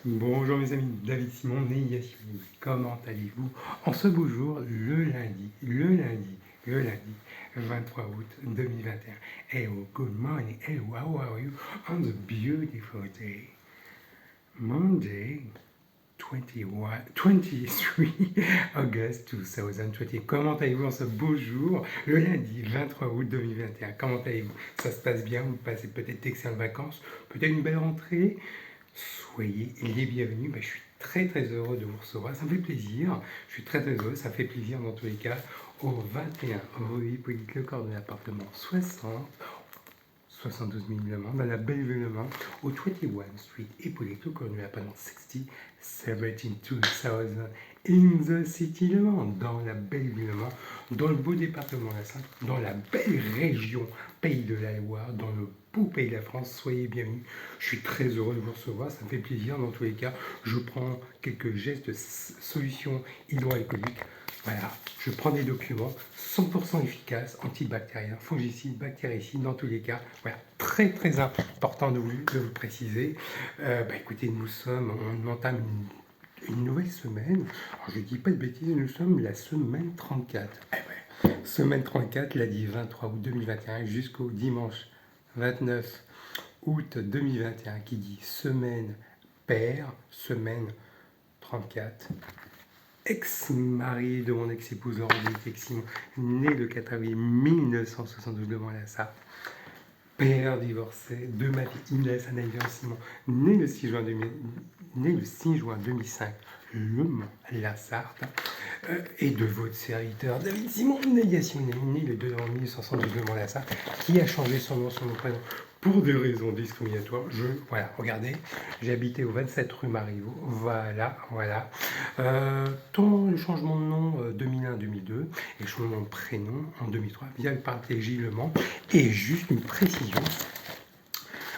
Bonjour mes amis, David Simon, Négation. Comment allez-vous en ce beau jour, le lundi 23 août 2021. Hello, good morning, hello, how are you on the beautiful day? Monday, 23 August 2020. Comment allez-vous en ce beau jour, le lundi 23 août 2021? Comment allez-vous? Ça se passe bien? Vous passez peut-être d'excellentes vacances, peut-être une belle rentrée? Soyez les bienvenus. Je suis très très heureux de vous recevoir. Ça me fait plaisir. Je suis très très heureux. Ça fait plaisir dans tous les cas. Au 21 rue Hippolyte Lecor de l'appartement 60, 72 000 Le Mans, dans la belle ville Le Mans, au 21 Street Hippolyte Lecor de l'appartement 60, 72,000 in the city Le Mans, dans la belle ville Le Mans, dans le beau département de la Sarthe, dans la belle région Pays de la Loire, dans le beau pays de la France. Soyez bienvenus. Je suis très heureux de vous recevoir, ça me fait plaisir. Dans tous les cas, je prends quelques gestes de solutions hydroalcooliques. Voilà, je prends des documents 100% efficaces, antibactériens, fongicides, bactéricides, dans tous les cas. Voilà, très très important de vous préciser. Écoutez, on entame une nouvelle semaine. Alors, je ne dis pas de bêtises, nous sommes la semaine 34. Semaine 34, lundi 23 août 2021 jusqu'au dimanche 29 août 2021, qui dit semaine paire, semaine 34. Ex-mari de mon ex-épouse Laurent Simon, né le 4 avril 1972 devant la Sarthe. Père divorcé de ma fille Inès Anaïs Simon, né le 6 juin 2005, Le Mans, la Sarthe, et de votre serviteur David Simon, négation, né le 2 novembre 1972 devant la Sarthe, qui a changé son nom prénom pour des raisons discriminatoires. Voilà, regardez, j'ai habité au 27 rue Marivaux, voilà. Le changement de nom 2001-2002 et changement de prénom en 2003 via le parti Le Mans. Et juste une précision,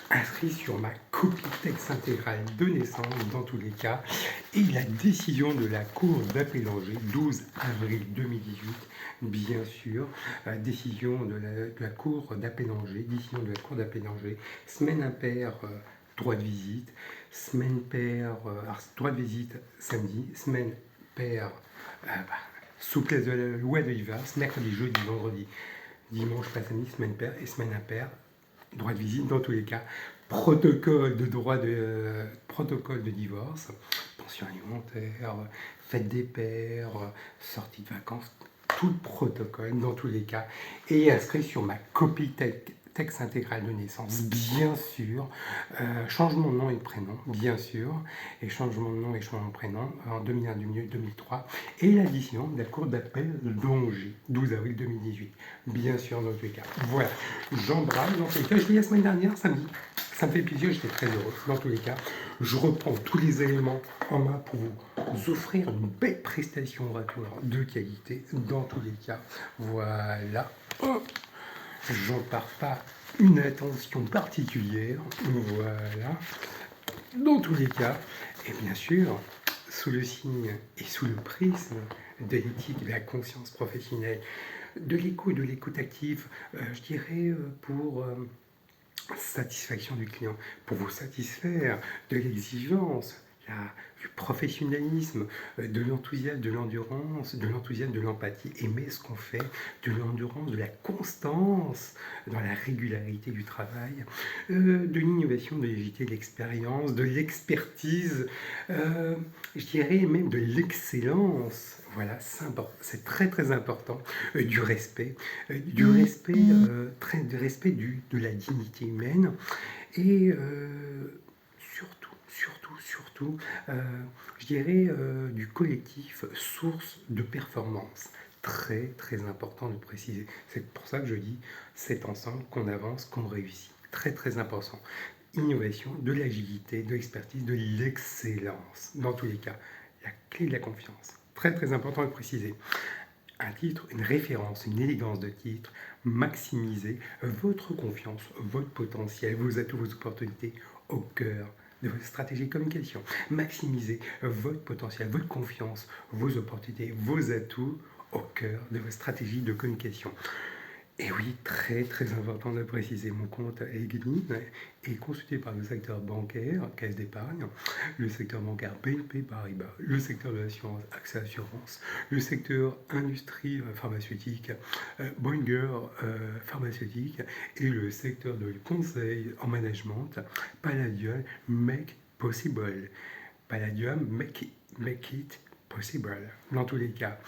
inscrit sur ma copie texte intégrale de naissance dans tous les cas, et la décision de la Cour d'appel d'Angers, 12 avril 2018, bien sûr, décision de la Cour d'appel d'Angers, semaine impaire, droit de visite, semaine paire, droit de visite samedi, semaine paire, souplesse de la loi de Vivas, mercredi, jeudi, vendredi, dimanche, pas samedi, semaine paire et semaine impaire, droit de visite dans tous les cas, protocole de divorce, pension alimentaire, fête des pères, sortie de vacances, tout le protocole dans tous les cas, et inscrit sur ma copie texte intégral de naissance, bien sûr, changement de nom et de prénom, bien sûr, et changement de nom et changement de prénom en 2001-2003, et la décision de la Cour d'appel d'Angers, 12 avril 2018, bien sûr, dans tous les cas. Voilà, j'embrasse dans tous les cas. Je l'ai la semaine dernière, samedi. Ça me fait plaisir, j'étais très heureux. Dans tous les cas, je reprends tous les éléments en main pour vous offrir une belle prestation oratoire de qualité. Dans tous les cas, voilà. J'en pars pas une attention particulière. Voilà. Dans tous les cas, et bien sûr, sous le signe et sous le prisme de l'éthique et de la conscience professionnelle, de l'écoute active, je dirais pour satisfaction du client, pour vous satisfaire de l'exigence, du professionnalisme, de l'enthousiasme, de l'endurance, de l'enthousiasme, de l'empathie, aimer ce qu'on fait, de l'endurance, de la constance dans la régularité du travail, de l'innovation, de l'agilité, de l'expérience, de l'expertise, je dirais même de l'excellence. Voilà, c'est très très important, du respect, de la dignité humaine, et surtout, je dirais du collectif, source de performance. Très très important de préciser. C'est pour ça que je dis, c'est ensemble qu'on avance, qu'on réussit. Très très important. Innovation, de l'agilité, de l'expertise, de l'excellence. Dans tous les cas, la clé de la confiance. Très très important de préciser. Un titre, une référence, une élégance de titre, maximisez votre confiance, votre potentiel, vos atouts, vos opportunités au cœur de votre stratégie de communication. Maximisez votre potentiel, votre confiance, vos opportunités, vos atouts au cœur de votre stratégie de communication. Et oui, très très important de préciser, mon compte LinkedIn est consulté par le secteur bancaire, caisse d'épargne, le secteur bancaire BNP Paribas, le secteur de l'assurance, AXA Assurance, le secteur industrie pharmaceutique, Boehringer pharmaceutique et le secteur de conseil en management, Palladium Make Possible. Palladium make it possible. Dans tous les cas,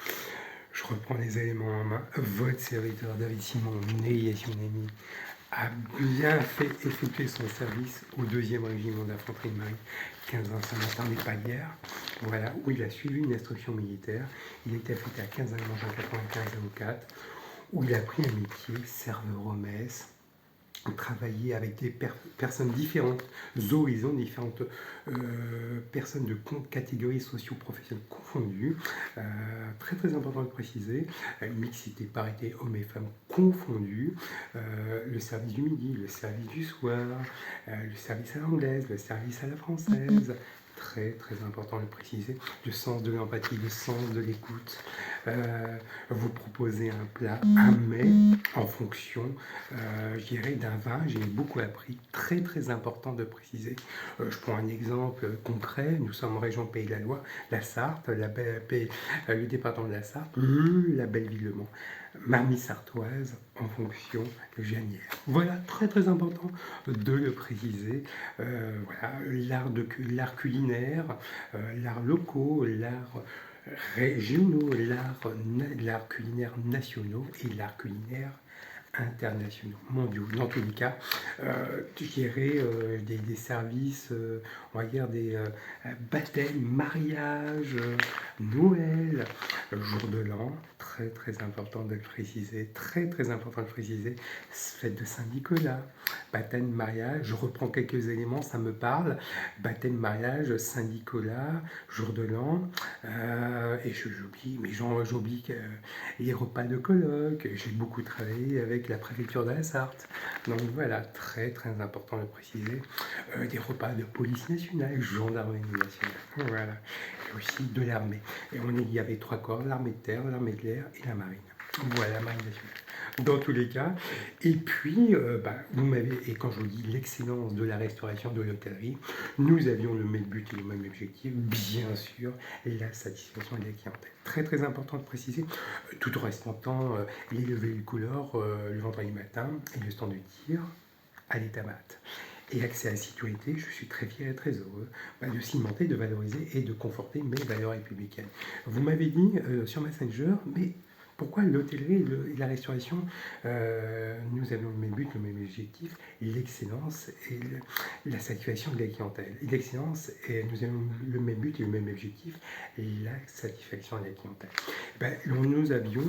je reprends les éléments en main. Votre serviteur David Simon, né Yassunami, a bien fait effectuer son service au 2e régiment d'infanterie de marine 15 ans Saint-Martin des Palières, voilà, où il a suivi une instruction militaire. Il a été affecté à 15 ans en 95-04, où il a pris un métier, serveur au mess, travailler avec des personnes différentes, horizons, différentes personnes de catégories socio-professionnelles confondues. Très très important de préciser, mixité, parité, hommes et femmes confondus, le service du midi, le service du soir, le service à l'anglaise, le service à la française. Très très important de le préciser, le sens de l'empathie, le sens de l'écoute. Vous proposez un plat, un mets en fonction, je dirais, d'un vin. J'ai beaucoup appris, très très important de préciser. Je prends un exemple concret. Nous sommes en région Pays de la Loire, la Sarthe, le département de la Sarthe, la belle ville de Mans. Marmite sartoise en fonction de Janière. Voilà, très très important de le préciser. Voilà, l'art culinaire, l'art locaux, l'art régionaux, l'art culinaire nationaux et l'art culinaire internationaux, mondiaux. Dans tous les cas, je dirais des services, on va dire des baptêmes, mariages, Noël, jour de l'an, très très important de le préciser, très très important de le préciser, fête de Saint-Nicolas, baptême, mariage, je reprends quelques éléments, ça me parle, baptême, mariage, Saint-Nicolas, jour de l'an, et j'oublie, mais j'oublie les repas de colloque, j'ai beaucoup travaillé avec la préfecture de la Sarthe, donc voilà, très très important de le préciser, des repas de police nationale, gendarmerie nationale, voilà, et aussi de l'armée. Et il y avait 3 corps, l'armée de terre, l'armée de l'air et la marine. Voilà, la marine nationale. Dans tous les cas. Et puis, vous m'avez, et quand je vous dis l'excellence de la restauration de l'hôtellerie, nous avions le même but et le même objectif, bien sûr, la satisfaction de la clientèle. Très très important de préciser, tout en respectant les levées de couleur le vendredi matin et le stand du tir à l'état mat. Et accès à la sécurité, je suis très fier et très heureux de cimenter, de valoriser et de conforter mes valeurs républicaines. Vous m'avez dit sur Messenger, mais pourquoi l'hôtellerie et la restauration, nous avons le même but, le même objectif, l'excellence et la satisfaction de la clientèle. Et l'excellence, et nous avons le même but et le même objectif, la satisfaction de la clientèle. Nous avions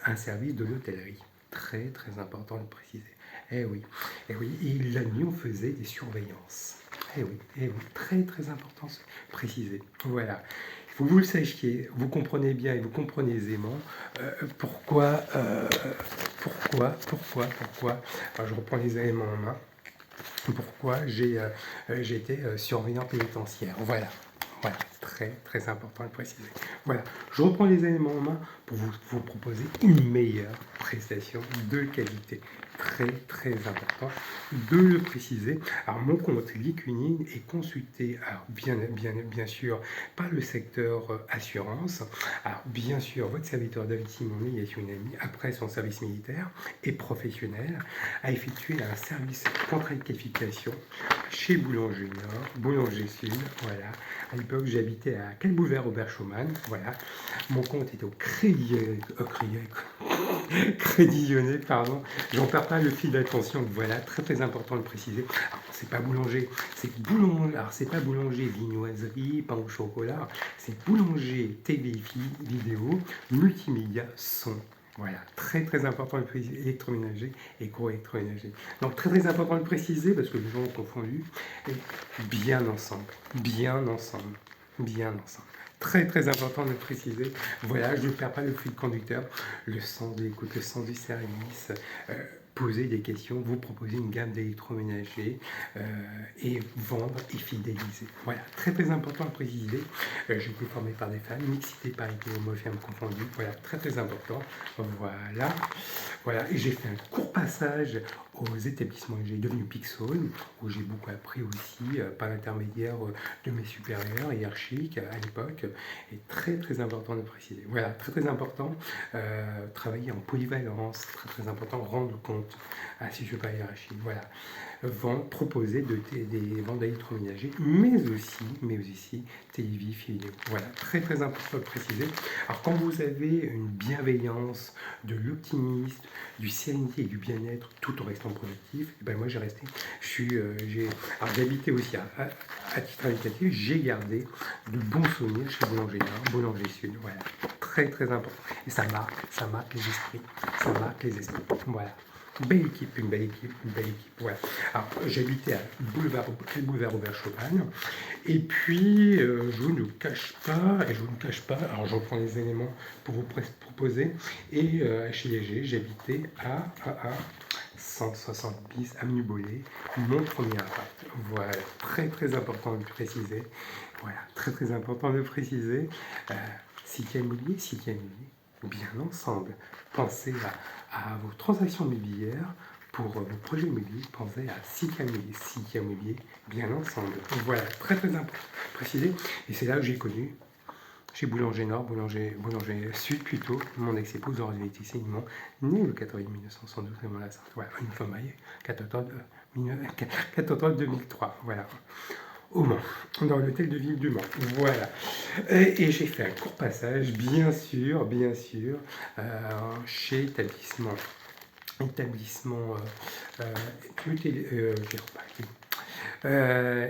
un service de l'hôtellerie, très très important de le préciser. Eh oui, eh oui, et la nuit on faisait des surveillances. Eh oui, très très important de préciser. Voilà. Vous le sachiez, vous comprenez bien et vous comprenez aisément pourquoi. Alors, je reprends les éléments en main. Pourquoi j'ai été surveillant pénitentiaire. Voilà. Voilà, très très important de préciser. Voilà, je reprends les éléments en main pour vous proposer une meilleure prestation de qualité. Très très important de le préciser. Alors mon compte Liquinine est consulté, alors bien sûr, par le secteur assurance. Alors bien sûr, votre serviteur David Simoni est une amie après son service militaire et professionnel a effectué un service contrat de qualification chez Boulanger Nord, Boulanger Sud, voilà. À l'époque, j'habitais à Calbouvert au Berchauman, voilà. Mon compte était au Crédit Lyonnais, pardon. J'en perds pas le fil d'attention, voilà, très très important de le préciser. Alors, c'est pas boulanger, c'est boulanger. Alors, c'est pas boulanger, vignoiserie, pain au chocolat, c'est boulanger, télé, vidéo, multimédia, son. Voilà, très très important de le préciser, électroménager et électroménager. Donc très très important de le préciser parce que les gens ont confondu. Et bien ensemble, bien ensemble, bien ensemble. Très très important de le préciser. Voilà, je ne perds pas le fil conducteur, le sens de l'écoute, le sens du service. poser des questions, vous proposer une gamme d'électroménagers et vendre et fidéliser. Voilà, très très important à préciser. J'ai été formé par des femmes, mixité parité, homo femmes confondues. Voilà, très très important. Voilà, voilà. Et j'ai fait un court passage aux établissements. J'ai devenu Pixone, où j'ai beaucoup appris aussi par l'intermédiaire de mes supérieurs hiérarchiques à l'époque. Et très très important de préciser. Voilà, très très important. Travailler en polyvalence, très très important. Rendre compte à ses supérieurs hiérarchiques. Voilà. Proposer des ventes d'électroménager, mais aussi télévis, vidéo. Voilà, très très important de préciser. Alors quand vous avez une bienveillance, de l'optimisme, du sérénité et du bien-être, tout en restant productif, et ben moi j'ai resté, alors j'habitais aussi à titre indicatif, j'ai gardé de bons souvenirs chez Boulanger Nord, Boulanger Sud. Voilà, très très important. Et ça marque les esprits, ça marque les esprits. Voilà. Belle équipe, une belle équipe, une belle équipe. Voilà. Alors, j'habitais à boulevard Robert Chauvin. Et puis, je ne cache pas, alors je reprends les éléments pour vous proposer. Et chez Léger, j'habitais à 170 avenue Bollé, mon premier appart. Voilà, très très important de préciser. Voilà, très très important de préciser. Cité immobilier, bien ensemble. Pensez à vos transactions immobilières pour vos projets immobiliers. Pensez à Cité immobilier, bien ensemble. Voilà, très très important. Préciser. Et c'est là que j'ai connu, chez Boulanger Nord, Boulanger Sud plutôt, mon ex-épouse Laure Laetitia Simon, née le 4 avril 1972 à Mont-la-Sarthe. Voilà, une femme mariée, 4 octobre 2003. Voilà. Au Mans, dans l'hôtel de ville du Mans. Voilà. Et j'ai fait un court passage, bien sûr, chez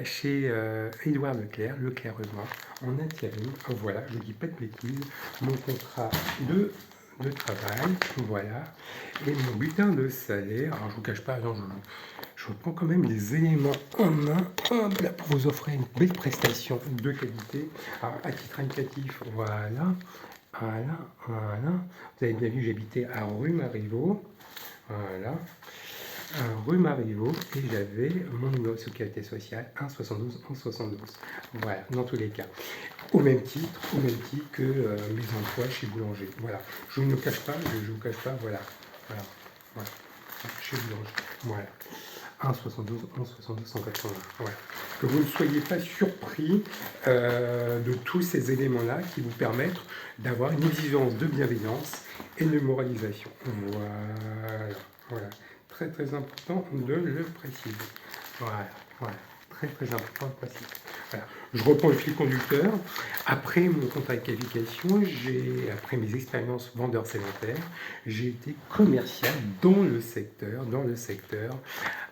chez Édouard Leclerc Revin, en intérim. Voilà, je ne dis pas de bêtises. Mon contrat de travail, voilà. Et mon butin de salaire, alors je ne vous cache pas, non, je reprends quand même les éléments en main pour vous offrir une belle prestation de qualité. Alors, à titre indicatif, voilà. Vous avez bien vu, j'habitais à rue Marivaux. Voilà. Rue Marivaux, et j'avais mon numéro de sécurité sociale 172 172. Voilà, dans tous les cas. Au même titre que mes emplois chez Boulanger. Voilà. Je ne vous cache pas, voilà. Voilà. Chez Boulanger. Voilà. 1,72, 1,72, 180. Voilà. Que vous ne soyez pas surpris de tous ces éléments-là qui vous permettent d'avoir une exigence de bienveillance et de moralisation. Voilà. Très très important de le préciser. Voilà. Très très important de préciser. Voilà. Je reprends le fil conducteur. Après mon contrat de qualification, après mes expériences vendeur sédentaire, j'ai été commercial dans le secteur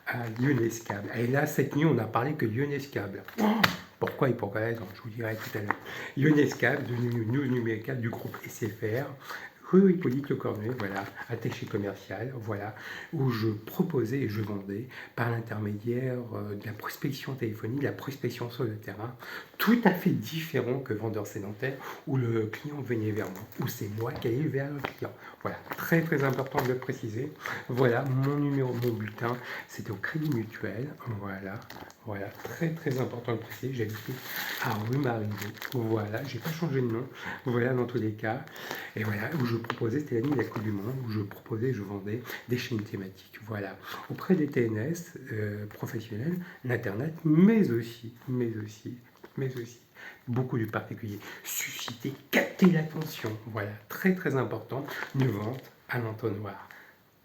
à Lyonès-Câble. Et là, cette nuit, on n'a parlé que Lyonès-Câble. Pourquoi et pour quelle raison? Je vous dirai tout à l'heure. Lyonès-Câble, devenu numérical du groupe SFR, rue Hippolyte Le Cornuet, voilà, attaché commercial, voilà, où je proposais et je vendais par l'intermédiaire de la prospection téléphonique, de la prospection sur le terrain, tout à fait différent que vendeur sédentaire, où le client venait vers moi, où c'est moi qui allais vers le client. Voilà, très très important de le préciser. Voilà, mon numéro, mon bulletin, c'était au Crédit Mutuel, voilà, très très important de le préciser. J'habitais à rue Marivaux, voilà, j'ai pas changé de nom, voilà, dans tous les cas, et voilà, où je proposais, c'était la nuit de la Coupe du Monde, où je proposais, je vendais des chaînes thématiques, voilà, auprès des TNS professionnels, l'Internet, mais aussi, beaucoup de particuliers. Susciter, capter l'attention, voilà, très très important, une vente à l'entonnoir.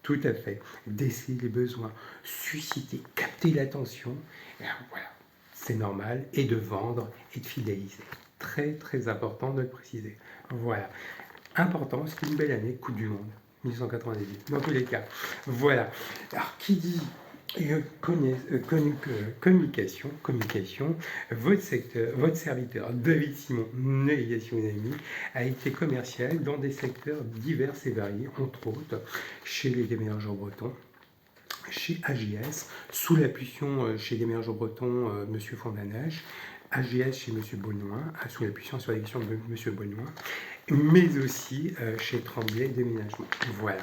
Tout à fait. Déceler les besoins, susciter, capter l'attention, voilà, c'est normal, et de vendre et de fidéliser. Très très important de le préciser. Voilà. Important, c'était une belle année, Coupe du Monde, 1998, dans tous les cas. Voilà. Alors, qui dit communication, votre serviteur, David Simon, navigation et amis, a été commercial dans des secteurs divers et variés, entre autres, chez les déménageurs bretons, chez AGS, sous l'impulsion chez les déménageurs bretons, Monsieur Fondanage, AGS chez Monsieur Baudouin, sous l'impulsion sur l'élection de Monsieur Baudouin, mais aussi chez Tremblay Déménagement. Voilà,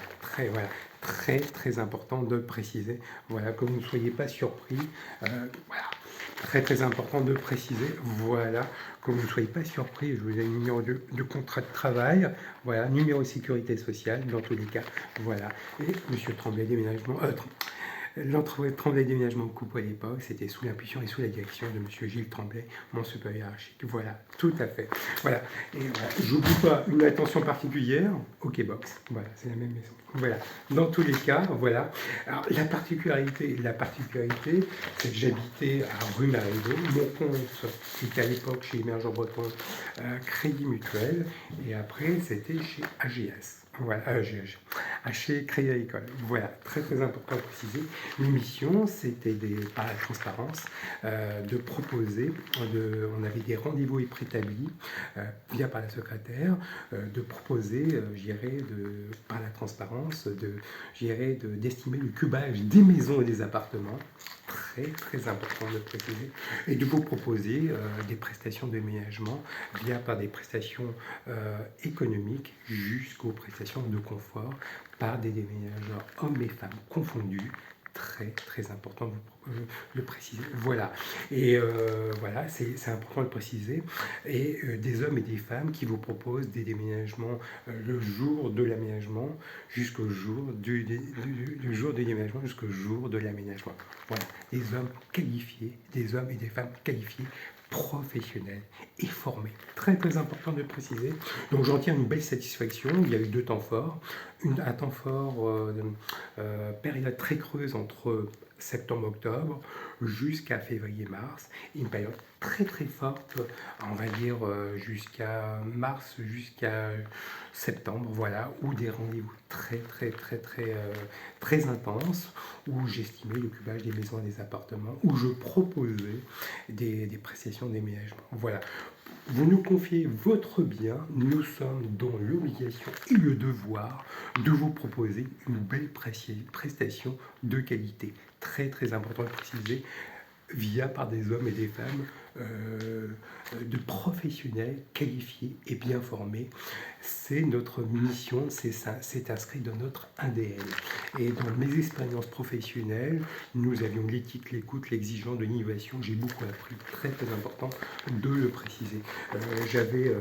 très important de le préciser. Voilà, que vous ne soyez pas surpris. Voilà, très important de préciser. Voilà, que vous ne soyez pas surpris. Je vous ai mis numéro de contrat de travail. Voilà, numéro de sécurité sociale dans tous les cas. Voilà, et Monsieur Tremblay Déménagement. L'entreprise Tremblay Déménagement de Coupeau à l'époque, c'était sous l'impulsion et sous la direction de M. Gilles Tremblay, mon supérieur hiérarchique. Voilà, tout à fait. Voilà. Et voilà, j'oublie pas une attention particulière au K-Box. Voilà, c'est la même maison. Voilà. Dans tous les cas, voilà. Alors, la particularité, c'est que j'habitais à rue Marigot. Mon compte, c'était à l'époque chez Émergent Breton, Crédit Mutuel. Et après, c'était chez AGS. Voilà, chez Crédit Agricole. Voilà, très important de préciser. L'émission, c'était par la transparence, de proposer, on avait des rendez-vous préétablis via par la secrétaire, de proposer, par la transparence, d'estimer le cubage des maisons et des appartements. Très important de préciser, et de vous proposer des prestations de déménagement par des prestations économiques jusqu'aux prestations de confort par des déménageurs hommes et femmes confondus. Très important de le préciser. Voilà. Et voilà, c'est important de le préciser. Et des hommes et des femmes qui vous proposent des déménagements le jour de l'aménagement jusqu'au jour du jour du déménagement jusqu'au jour de l'aménagement. Voilà, des hommes qualifiés, des hommes et des femmes qualifiés, professionnels et formés. Très important de le préciser. Donc j'en tiens une belle satisfaction. Il y a eu 2 temps forts. Un temps fort, période très creuse entre septembre-octobre jusqu'à février-mars, une période très forte, on va dire jusqu'à mars, jusqu'à septembre, voilà, où des rendez-vous très intenses, où j'estimais le cubage des maisons et des appartements, où je proposais des prestations d'aménagement. Voilà. Vous nous confiez votre bien, nous sommes dans l'obligation et le devoir de vous proposer une belle prestation de qualité. Très important de préciser, par des hommes et des femmes de professionnels qualifiés et bien formés. C'est notre mission, c'est ça, c'est inscrit dans notre ADN. Et dans mes expériences professionnelles, nous avions l'éthique, l'écoute, l'exigence de l'innovation. J'ai beaucoup appris, très important de le préciser. J'avais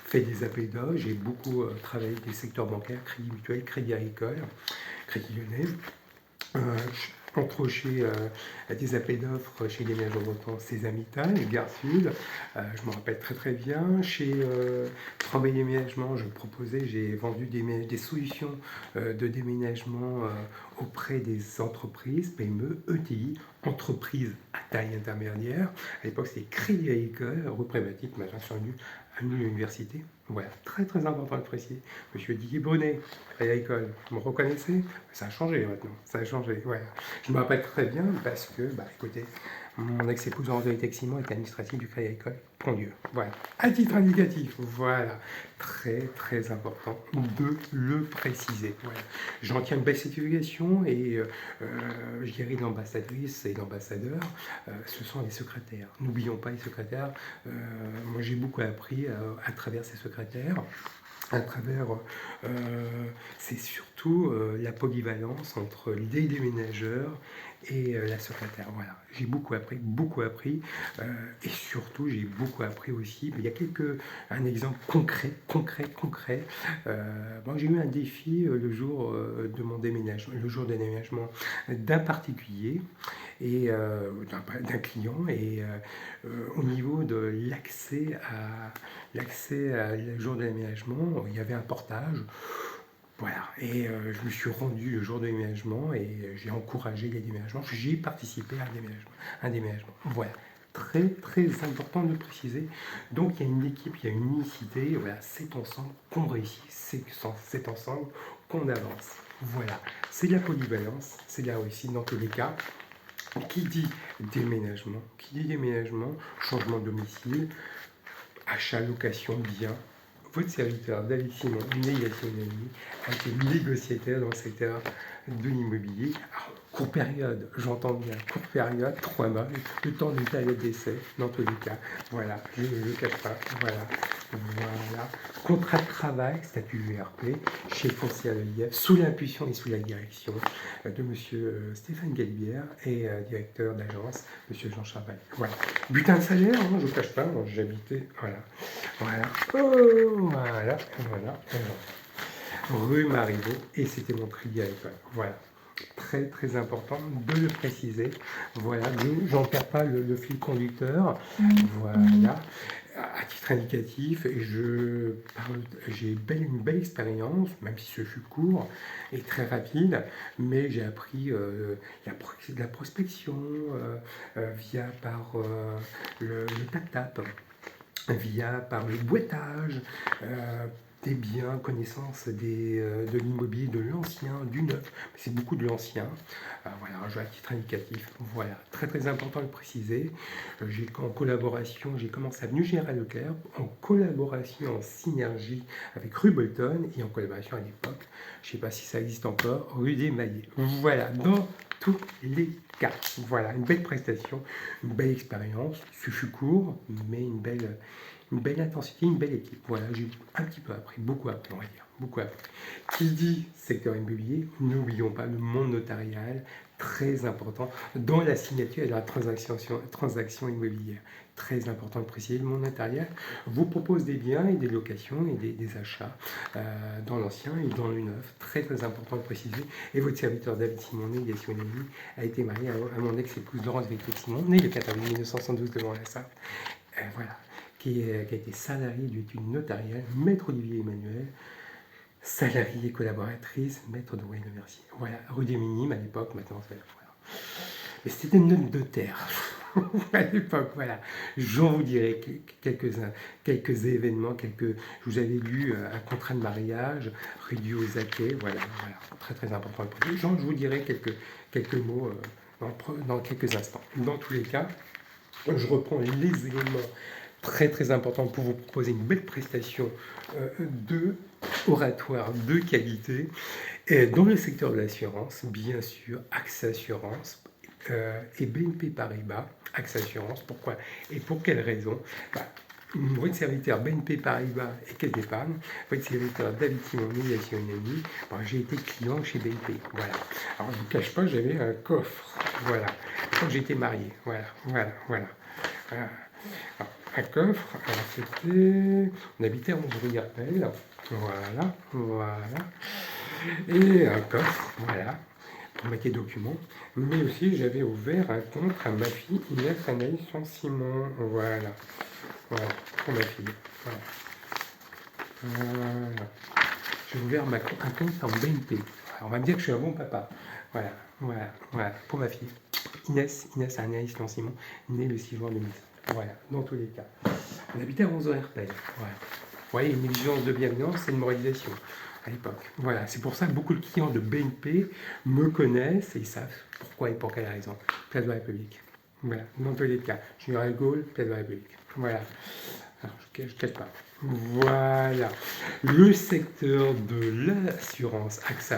fait des appels d'offres, j'ai beaucoup travaillé avec des secteurs bancaires, Crédit Mutuel, Crédit Agricole, Crédit Lyonnais. Encroché des appels d'offres chez les Déménageurs Bretons, Cézanne, Gare Sud, je me rappelle très bien. Chez Tremblay Déménagement, j'ai vendu des solutions de déménagement auprès des entreprises, PME, ETI, entreprises à taille intermédiaire. À l'époque, c'était Crédit Agricole, rue Prématique, maintenant je suis à l'université. Voilà, très important de préciser. Monsieur Didier Bonnet, Crédit Agricole, vous me reconnaissez? Ça a changé maintenant, ça a changé. Voilà. Je me rappelle très bien parce que, écoutez, mon ex-épouse André Teximon est administratif du Crédit Agricole, Dieu. Voilà. À titre indicatif, voilà. Très important de le préciser. Voilà. J'en tiens une belle certification et je dirais l'ambassadrice et l'ambassadeur, ce sont les secrétaires. N'oublions pas les secrétaires. Moi, j'ai beaucoup appris à travers ces secrétaires. C'est surtout la polyvalence entre les déménageurs et la secrétaire. Voilà, j'ai beaucoup appris, et surtout j'ai beaucoup appris aussi. Il y a un exemple concret. J'ai eu un défi le jour de mon déménagement, le jour de déménagement d'un particulier et d'un client, et au niveau de l'accès à le jour de déménagement, il y avait un portage. Voilà, et je me suis rendu le jour de déménagement et j'ai encouragé les déménagements. J'ai participé à un déménagement. Voilà, très important de préciser. Donc il y a une équipe, il y a une unicité. Voilà, c'est ensemble qu'on réussit, c'est ensemble qu'on avance. Voilà, c'est de la polyvalence, c'est de la réussite dans tous les cas. Qui dit déménagement, changement de domicile, achat, location, bien. Votre serviteur David Simon, négociateur dans le secteur de l'immobilier. Courte période, j'entends bien, courte période, 3 mois, le temps d'une période d'essai, dans tous les cas. Voilà, je ne le cache pas, voilà. Voilà. Contrat de travail, statut URP, chez Foncière Lelièvre, sous l'impulsion et sous la direction de monsieur Stéphane Galibière et directeur d'agence, monsieur Jean Charval. Voilà. Butin de salaire, hein, je ne cache pas, j'habitais, voilà. Voilà. Oh, voilà, voilà, voilà. Rue Marivaux, et c'était mon crédit à l'école. Voilà. Très très important de le préciser. Voilà, j'en perds pas le fil conducteur. Voilà. À titre indicatif, j'ai une belle expérience, même si ce fut court et très rapide, mais j'ai appris la prospection via par le tap-tap, par le boitage, des biens, connaissance de l'immobilier, de l'ancien, du neuf. C'est beaucoup de l'ancien. Voilà, un jeu à titre indicatif. Voilà, très très important de préciser. En collaboration, j'ai commencé à Avenue Général Leclerc, en collaboration, en synergie avec rue Bolton et en collaboration à l'époque, je ne sais pas si ça existe encore, rue des Maillets. Voilà, dans tous les cas. Voilà, une belle prestation, une belle expérience. Ce fut court, mais une belle intensité, une belle équipe. Voilà, j'ai un petit peu appris, beaucoup appris, on va dire, beaucoup appris. Qui dit secteur immobilier, n'oublions pas le monde notarial, très important dans la signature et dans la transaction immobilière. Très important de préciser, le monde notarial vous propose des biens et des locations et des achats dans l'ancien et dans le neuf. Très très important de préciser. Et votre serviteur David Simonet, Yassine Nemi, a été marié à mon ex-épouse Laurence Victor-Simon, née le 14 mai 1972 devant la SAP. Voilà. Qui a été salarié d'études notariales, maître Olivier Emmanuel, salariée collaboratrice, maître de Wayne Mercier. Voilà, rue des Minimes à l'époque, maintenant c'est voilà. Mais c'était une note de terre à l'époque, voilà. J'en vous dirai quelques événements, je vous avais lu un contrat de mariage réduit aux acquets, voilà, très très important. Je vous dirai quelques mots dans quelques instants. Dans tous les cas, je reprends les éléments très très importants pour vous proposer une belle prestation de oratoire de qualité. Et dans le secteur de l'assurance, bien sûr, AXA Assurance et BNP Paribas, AXA Assurance, pourquoi et pour quelles raisons votre serviteur BNP Paribas et Caisse d'Épargne, votre serviteur David Simonet et Yassionami, j'ai été client chez BNP. Voilà. Alors je ne vous cache pas, j'avais un coffre. Voilà. Quand j'étais marié. Voilà. Alors, un coffre. Alors c'était. On habitait à 11 rue Herpel. Voilà. Et un coffre. Voilà. Pour mettre les documents. Mais aussi, j'avais ouvert un compte à ma fille Inès Anaïs Simon. Voilà. Pour ma fille. Voilà. J'ai ouvert un compte en BNP. On va me dire que je suis un bon papa. Voilà. Pour ma fille. Inès Anaïs Simon, née le 6 juin 2000. Voilà, dans tous les cas. On habitait à 11 RPL. Voilà. Vous voyez, une exigence de bienveillance et une moralisation à l'époque. Voilà, c'est pour ça que beaucoup de clients de BNP me connaissent et ils savent pourquoi et pour quelle raison. Place de la République. Voilà, dans tous les cas. Général de Gaulle, Place de la République. Voilà. Alors, je ne cache pas. Voilà. Le secteur de l'assurance, AXA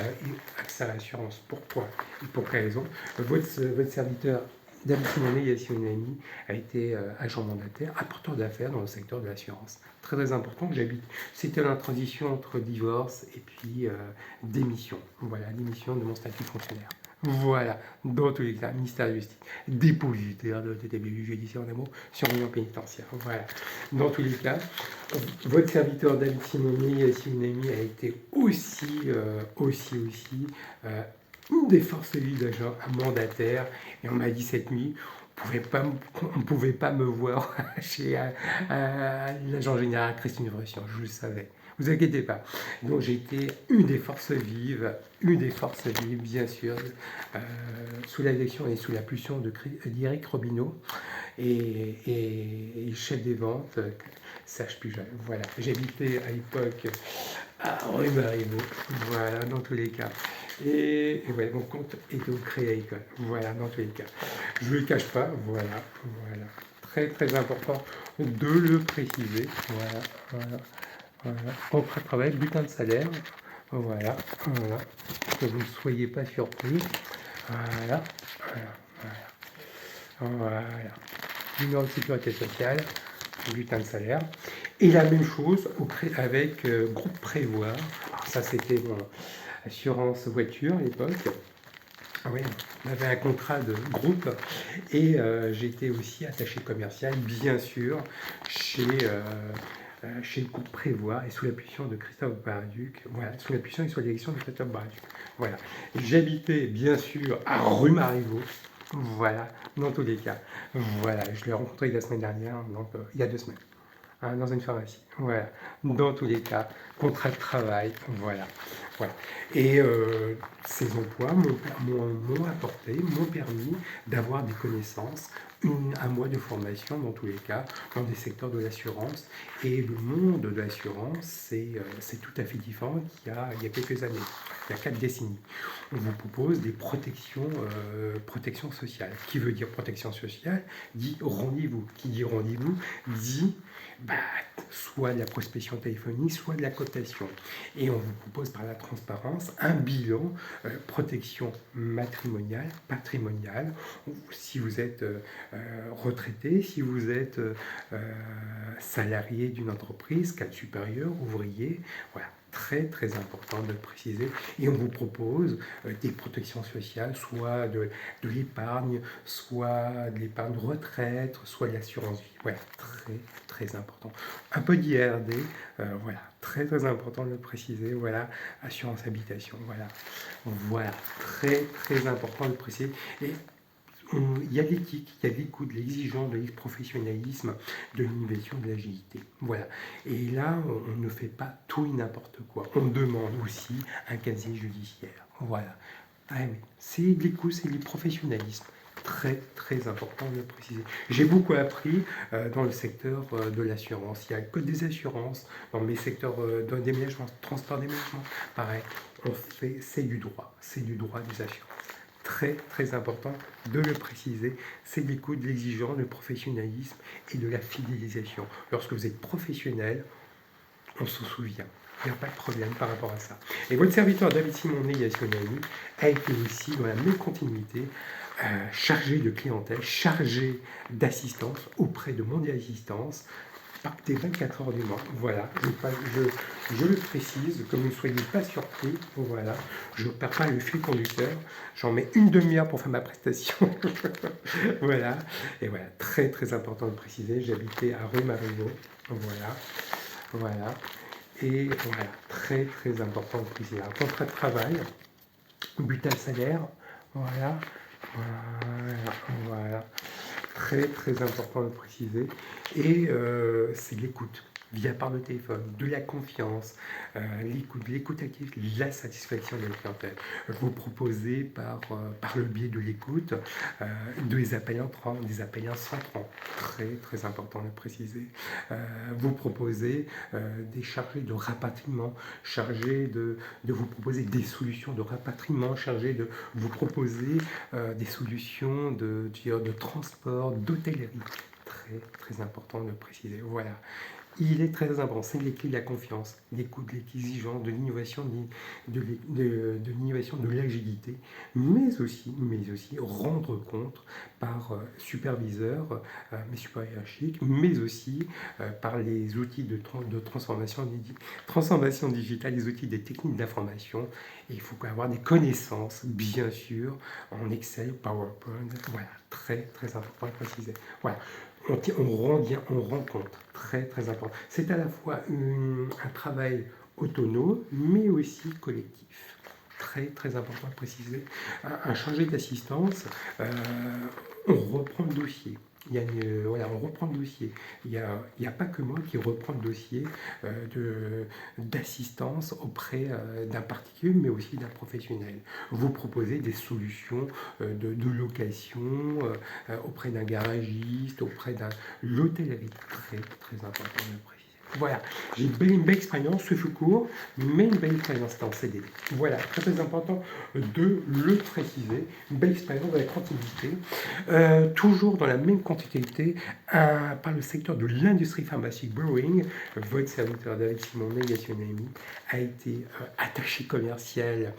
Assurance, pourquoi et pour quelle raison? Votre serviteur David Simonet et Yassionami a été agent mandataire, apporteur d'affaires dans le secteur de l'assurance. Très très important que j'habite. C'était la transition entre divorce et puis démission. Voilà, démission de mon statut fonctionnaire. Voilà, dans tous les cas, ministère de la Justice, dépositaire de TTBU judiciaire en amour, surveillant pénitentiaire. Voilà, dans tous les cas, votre serviteur David Simonet a été aussi une des forces vives d'agent mandataire, et on m'a dit cette nuit, on ne pouvait pas me voir chez l'agent général Christine Vressian, je le savais. Vous inquiétez pas. Donc j'ai été une des forces vives, bien sûr, sous la direction et sous la pulsion d'Éric Robineau et chef des ventes, Serge Pujol. Voilà, j'habitais à l'époque à rue Marivaux, voilà, dans tous les cas. Et voilà, mon compte est au Crédit Agricole. Voilà, dans tous les cas. Je ne le cache pas, voilà. Très très important de le préciser. Voilà. Contrat de travail, butin de salaire. Voilà. Que vous ne soyez pas surpris. Voilà, voilà, voilà. Voilà. Numéro de sécurité sociale, bulletin de salaire. Et la même chose avec groupe Prévoir. Alors ça, c'était mon assurance voiture à l'époque. Ah oui, on avait un contrat de groupe et j'étais aussi attaché commercial, bien sûr, chez le groupe Prévoir et sous l'impulsion de Christophe Barduc. Voilà, sous l'impulsion et sous la direction de Christophe Barduc. Voilà. J'habitais, bien sûr, à rue Marivaux. Voilà, dans tous les cas. Voilà, je l'ai rencontré la semaine dernière, donc il y a 2 semaines, hein, dans une pharmacie. Voilà, dans tous les cas, contrat de travail, voilà. Voilà. Et ces emplois m'ont apporté, m'ont permis d'avoir des connaissances, un mois de formation dans tous les cas, dans des secteurs de l'assurance. Et le monde de l'assurance, c'est tout à fait différent qu'il y a quelques années, il y a 4 décennies. On vous propose des protections sociales. Qui veut dire protection sociale dit rendez-vous. Qui dit rendez-vous dit bah, soit de la prospection téléphonique, soit de la cotation. Et on vous propose par la transparence un bilan protection matrimoniale, patrimoniale, si vous êtes retraité, si vous êtes salarié d'une entreprise, cadre supérieur, ouvrier, voilà. Très très important de le préciser. Et on vous propose des protections sociales, soit de l'épargne, soit de l'épargne retraite, soit de l'assurance vie. Voilà, très très important. Un peu d'IRD, voilà, très très important de le préciser. Voilà, assurance habitation, voilà. Voilà, très très important de le préciser. Et il y a l'éthique, il y a l'écoute, l'exigence, de l'exprofessionnalisme, de l'innovation, de l'agilité. Voilà. Et là, on ne fait pas tout et n'importe quoi. On demande aussi un casier judiciaire. Voilà. Ah oui, c'est de l'écoute, c'est du professionnalisme. Très, très important de le préciser. J'ai beaucoup appris dans le secteur de l'assurance. Il y a le code des assurances, dans mes secteurs de déménagement, transport déménagement. Pareil, c'est du droit des assurances. Très, très important de le préciser. C'est de l'écoute, de l'exigence, du professionnalisme et de la fidélisation. Lorsque vous êtes professionnel, on s'en souvient. Il n'y a pas de problème par rapport à ça. Et votre serviteur David Simonet Yassonani a été aussi dans la même continuité chargé de clientèle, chargé d'assistance auprès de Mondial Assistance par des 24 heures du mois. Voilà, je le précise, que vous ne soyez pas surpris. Voilà, je ne perds pas le fil conducteur. J'en mets une demi-heure pour faire ma prestation. Voilà, et voilà, très très important de préciser. J'habitais à rue Marivaux. Voilà, voilà. Et voilà, très très important de préciser. Un contrat de travail, bulletin de salaire, voilà, voilà, voilà. Très très important de préciser. Et c'est l'écoute via par le téléphone, de la confiance, l'écoute active, la satisfaction de la clientèle. Vous proposez par le biais de l'écoute des appels entrants, des appels entrants, très très important de préciser. Vous proposez des chargés de rapatriement, chargés de vous proposer des solutions de rapatriement, chargés de vous proposer des solutions de transport, d'hôtellerie. Très très important de préciser. Voilà. Il est très important, c'est les clés de la confiance, l'écoute, l'exigence, de l'innovation, de l'innovation, de l'agilité, mais aussi rendre compte par superviseur, mes supérieurs hiérarchiques, mais aussi par les outils de transformation digitale, les outils des techniques d'information. Et il faut avoir des connaissances, bien sûr, en Excel, PowerPoint. Voilà, très très important à préciser. Voilà. On rend compte, très très important. C'est à la fois un travail autonome, mais aussi collectif. Très très important à préciser. Un chargé d'assistance, on reprend le dossier. Voilà, on reprend le dossier. Il n'y a pas que moi qui reprend le dossier d'assistance auprès d'un particulier, mais aussi d'un professionnel. Vous proposez des solutions de location auprès d'un garagiste, auprès d'un l'hôtellerie. Très, très important de le préciser. Voilà, j'ai une belle expérience, ce fut court, mais une belle expérience en CDD. Voilà, très très important de le préciser. Une belle expérience dans la continuité, toujours dans la même continuité, par le secteur de l'industrie pharmaceutique Brewing. Votre serviteur David Simonet Yassonami a été attaché commercial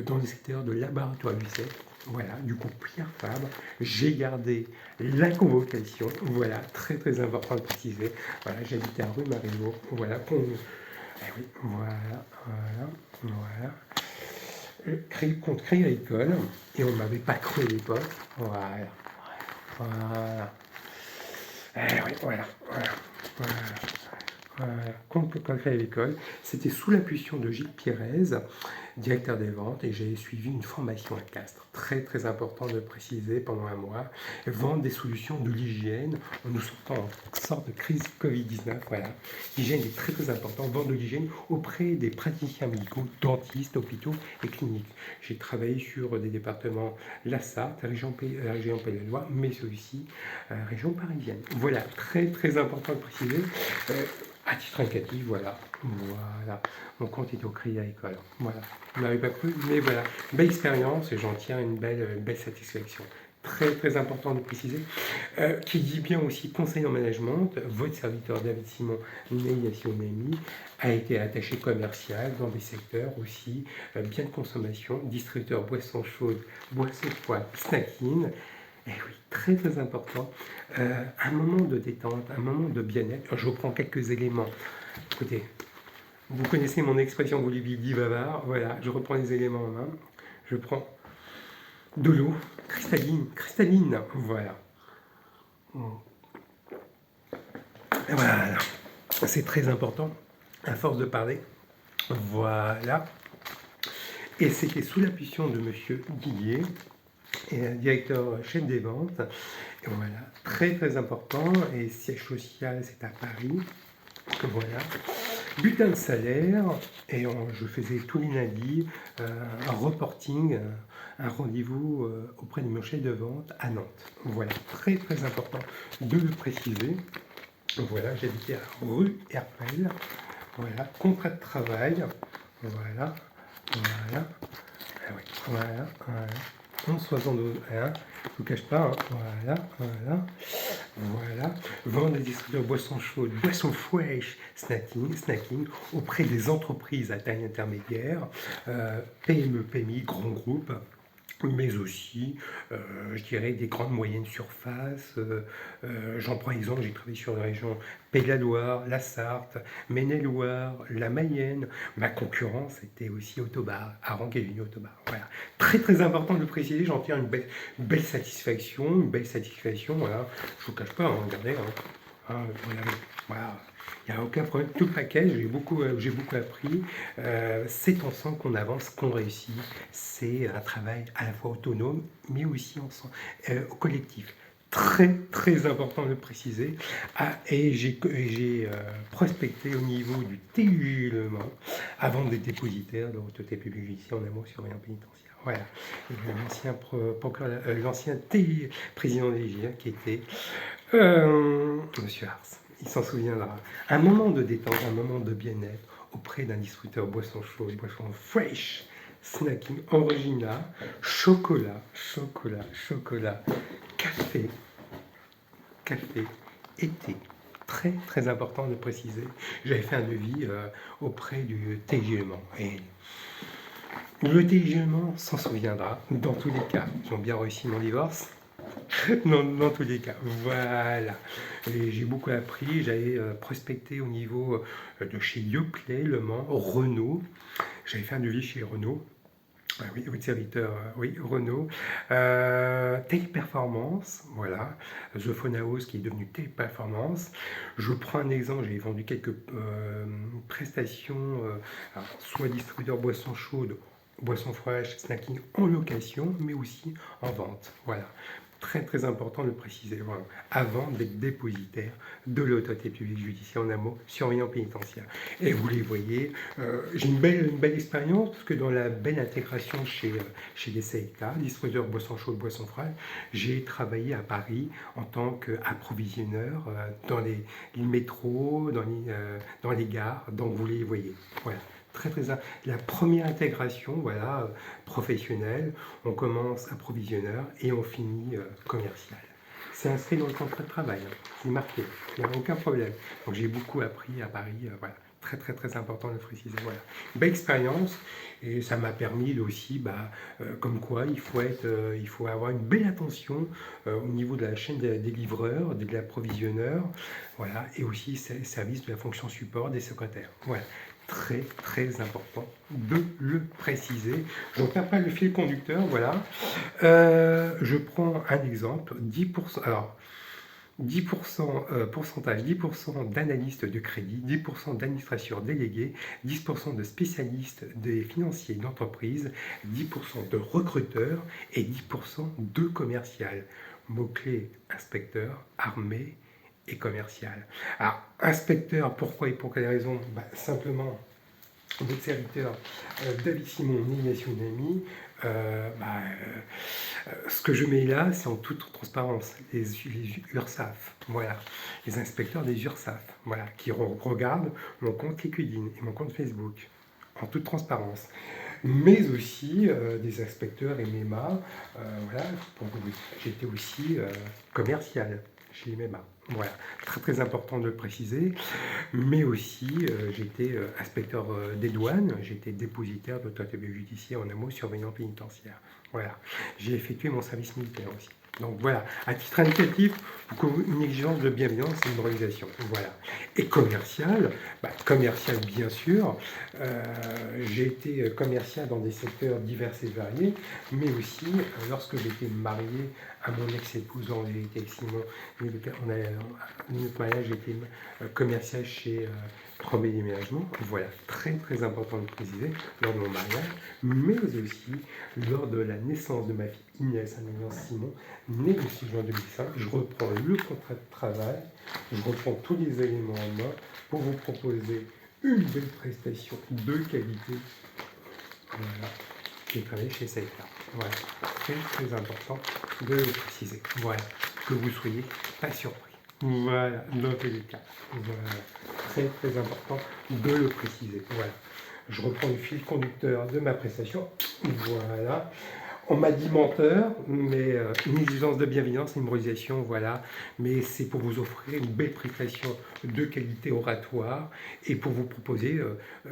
dans le secteur de laboratoire UCEP. Voilà, du coup, Pierre Fabre, j'ai gardé la convocation. Voilà, très très important de préciser. Voilà, j'habitais à rue Marivaux. Voilà, oui, voilà, voilà, voilà. Contre Crédit Agricole, et on ne m'avait pas cru à l'époque. Voilà, voilà. Oui, voilà, voilà, voilà. Contre Crédit Agricole, c'était sous l'impulsion de Gilles Pérez, directeur des ventes, et j'ai suivi une formation à Castres. Très très important de préciser pendant un mois. Vendre des solutions de l'hygiène en nous sortant en sorte de crise Covid-19. Voilà. L'hygiène est très très importante. Vendre de l'hygiène auprès des praticiens médicaux, dentistes, hôpitaux et cliniques. J'ai travaillé sur des départements la Sarthe, région Pays de Loire, mais aussi région parisienne. Voilà, très très important de préciser. À titre indicatif, voilà. Voilà. Mon compte est au Crédit Agricole. Voilà. Vous n'avez pas cru, mais voilà. Belle expérience et j'en tiens une belle satisfaction. Très très important de préciser. Qui dit bien aussi conseil en management, votre serviteur David Simon Neyassionemi a été attaché commercial dans des secteurs aussi bien de consommation, distributeur boissons chaudes, boissons froides, snacking. Et oui, très très important. Un moment de détente, un moment de bien-être. Je reprends quelques éléments. Écoutez, vous connaissez mon expression vous dit bavard. Voilà, je reprends les éléments en main. Je prends de l'eau cristalline. Voilà. Voilà. C'est très important, à force de parler. Voilà. Et c'était sous l'impulsion de Monsieur Guillet, directeur chef des ventes. Et voilà, très très important. Et siège social, c'est à Paris. Voilà. Bulletin de salaire, et je faisais tous les lundis un reporting, un rendez-vous auprès de mon chef de vente à Nantes. Voilà, très très important de le préciser. Voilà, j'habitais à rue Herpel. Voilà, contrat de travail. Voilà, voilà. Ah oui, voilà, voilà. 11,72, hein, je ne vous cache pas, hein. Voilà, voilà, voilà. Vendre des distributeurs boissons chaudes, boissons fraîches, snacking auprès des entreprises à taille intermédiaire, PME, PMI, grands groupes, mais aussi, je dirais, des grandes moyennes surfaces. J'en prends exemple, j'ai travaillé sur la région Pays de la Loire, la Sarthe, Maine-et-Loire, la Mayenne. Ma concurrence était aussi Autobar, Aran qui est venu Autobar. Voilà. Très très important de le préciser, j'en tire une belle satisfaction, voilà. Je vous cache pas, hein, regardez, voilà, voilà. Il n'y a aucun problème, tout le paquet, j'ai beaucoup appris. C'est ensemble qu'on avance, qu'on réussit. C'est un travail à la fois autonome, mais aussi ensemble, au collectif. Très très important de le préciser. Et j'ai prospecté au niveau du TUJ Le Mans avant des dépositaires de l'autorité publique judiciaire en amont surveillant pénitentiaire. Voilà. L'ancien président des GIA qui était Monsieur Ars. Il s'en souviendra. Un moment de détente, un moment de bien-être auprès d'un distributeur boissons chaudes, boissons fresh, snacking original, chocolat, café, et thé. Très très important de préciser. J'avais fait un devis auprès du TGMan. Et le TGMan s'en souviendra. Dans tous les cas, ils ont bien réussi mon divorce. Non, dans tous les cas, voilà. Et j'ai beaucoup appris, j'avais prospecté au niveau de chez Yoplait, Le Mans, Renault. J'avais fait un devis chez Renault. Ah oui, votre serviteur, oui, Renault. Téléperformance, voilà. The Phone House qui est devenu Téléperformance. Je prends un exemple, j'ai vendu quelques prestations, soit distributeur boissons chaudes, boissons fraîches, snacking en location, mais aussi en vente. Voilà. Très très important de le préciser, voilà, avant d'être dépositaire de l'autorité publique judiciaire en amont, surveillant pénitentiaire. Et vous les voyez, j'ai une belle expérience, parce que dans la belle intégration chez les CETA, distributeur boissons chaudes, boissons froides, j'ai travaillé à Paris en tant qu'approvisionneur dans les métros, dans les gares, donc vous les voyez. Voilà. Très, très, la première intégration, voilà, professionnelle, on commence approvisionneur et on finit commercial. C'est inscrit dans le contrat de travail, hein, c'est marqué, il n'y a aucun problème. Donc j'ai beaucoup appris à Paris, voilà. très important de le préciser. Voilà. Belle expérience et ça m'a permis aussi, comme quoi il faut avoir une belle attention au niveau de la chaîne des livreurs, de l'approvisionneur, voilà, et aussi service de la fonction support des secrétaires. Voilà. Très important de le préciser. Je ne perds pas le fil conducteur, voilà. Je prends un exemple, 10%, alors 10% pourcentage, 10% d'analystes de crédit, 10% d'administrateurs délégués, 10% de spécialistes des financiers d'entreprise, 10% de recruteurs et 10% de commercial. Mots-clés inspecteur, armée et commercial. Alors, inspecteur, pourquoi et pour quelles raisons? Simplement, votre serviteur David Simon, ni Tsunami, ce que je mets là, c'est en toute transparence, les URSAF, voilà, les inspecteurs des URSAF, voilà, qui regardent mon compte LinkedIn et mon compte Facebook, en toute transparence. Mais aussi des inspecteurs MMA, voilà, j'étais aussi commercial chez MMA. Voilà, très important de le préciser. Mais aussi, j'étais inspecteur des douanes, j'étais dépositaire d'autorité judiciaire en amont, surveillant pénitentiaire. Voilà, j'ai effectué mon service militaire aussi. Donc voilà, à titre indicatif, une exigence de bienveillance et une organisation. Voilà. Et commercial, commercial bien sûr, j'ai été commercial dans des secteurs divers et variés, mais aussi lorsque j'étais marié à mon ex-épouse, j'ai été avec Simon, on a notre mariage, j'étais commercial chez Tremblay Déménagement. Voilà, très important de préciser lors de mon mariage, mais aussi lors de la naissance de ma fille Inès, Alliance Simon, née le 6 juin 2005. Je reprends le contrat de travail, je reprends tous les éléments en main pour vous proposer une belle prestation de qualité. Voilà, qui est travaillé chez Seita. Voilà, très important de le préciser. Voilà, que vous soyez pas surpris. Voilà, dans tous les cas. Voilà, très important de le préciser. Voilà, je reprends le fil conducteur de ma prestation. Voilà. On m'a dit menteur, mais une exigence de bienveillance, une moralisation, voilà. Mais c'est pour vous offrir une belle prestation de qualité oratoire et pour vous proposer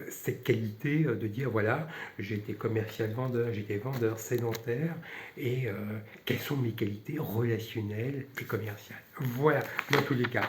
cette qualité de dire, voilà, j'ai été commercial vendeur, j'étais vendeur sédentaire et quelles sont mes qualités relationnelles et commerciales. Voilà, dans tous les cas.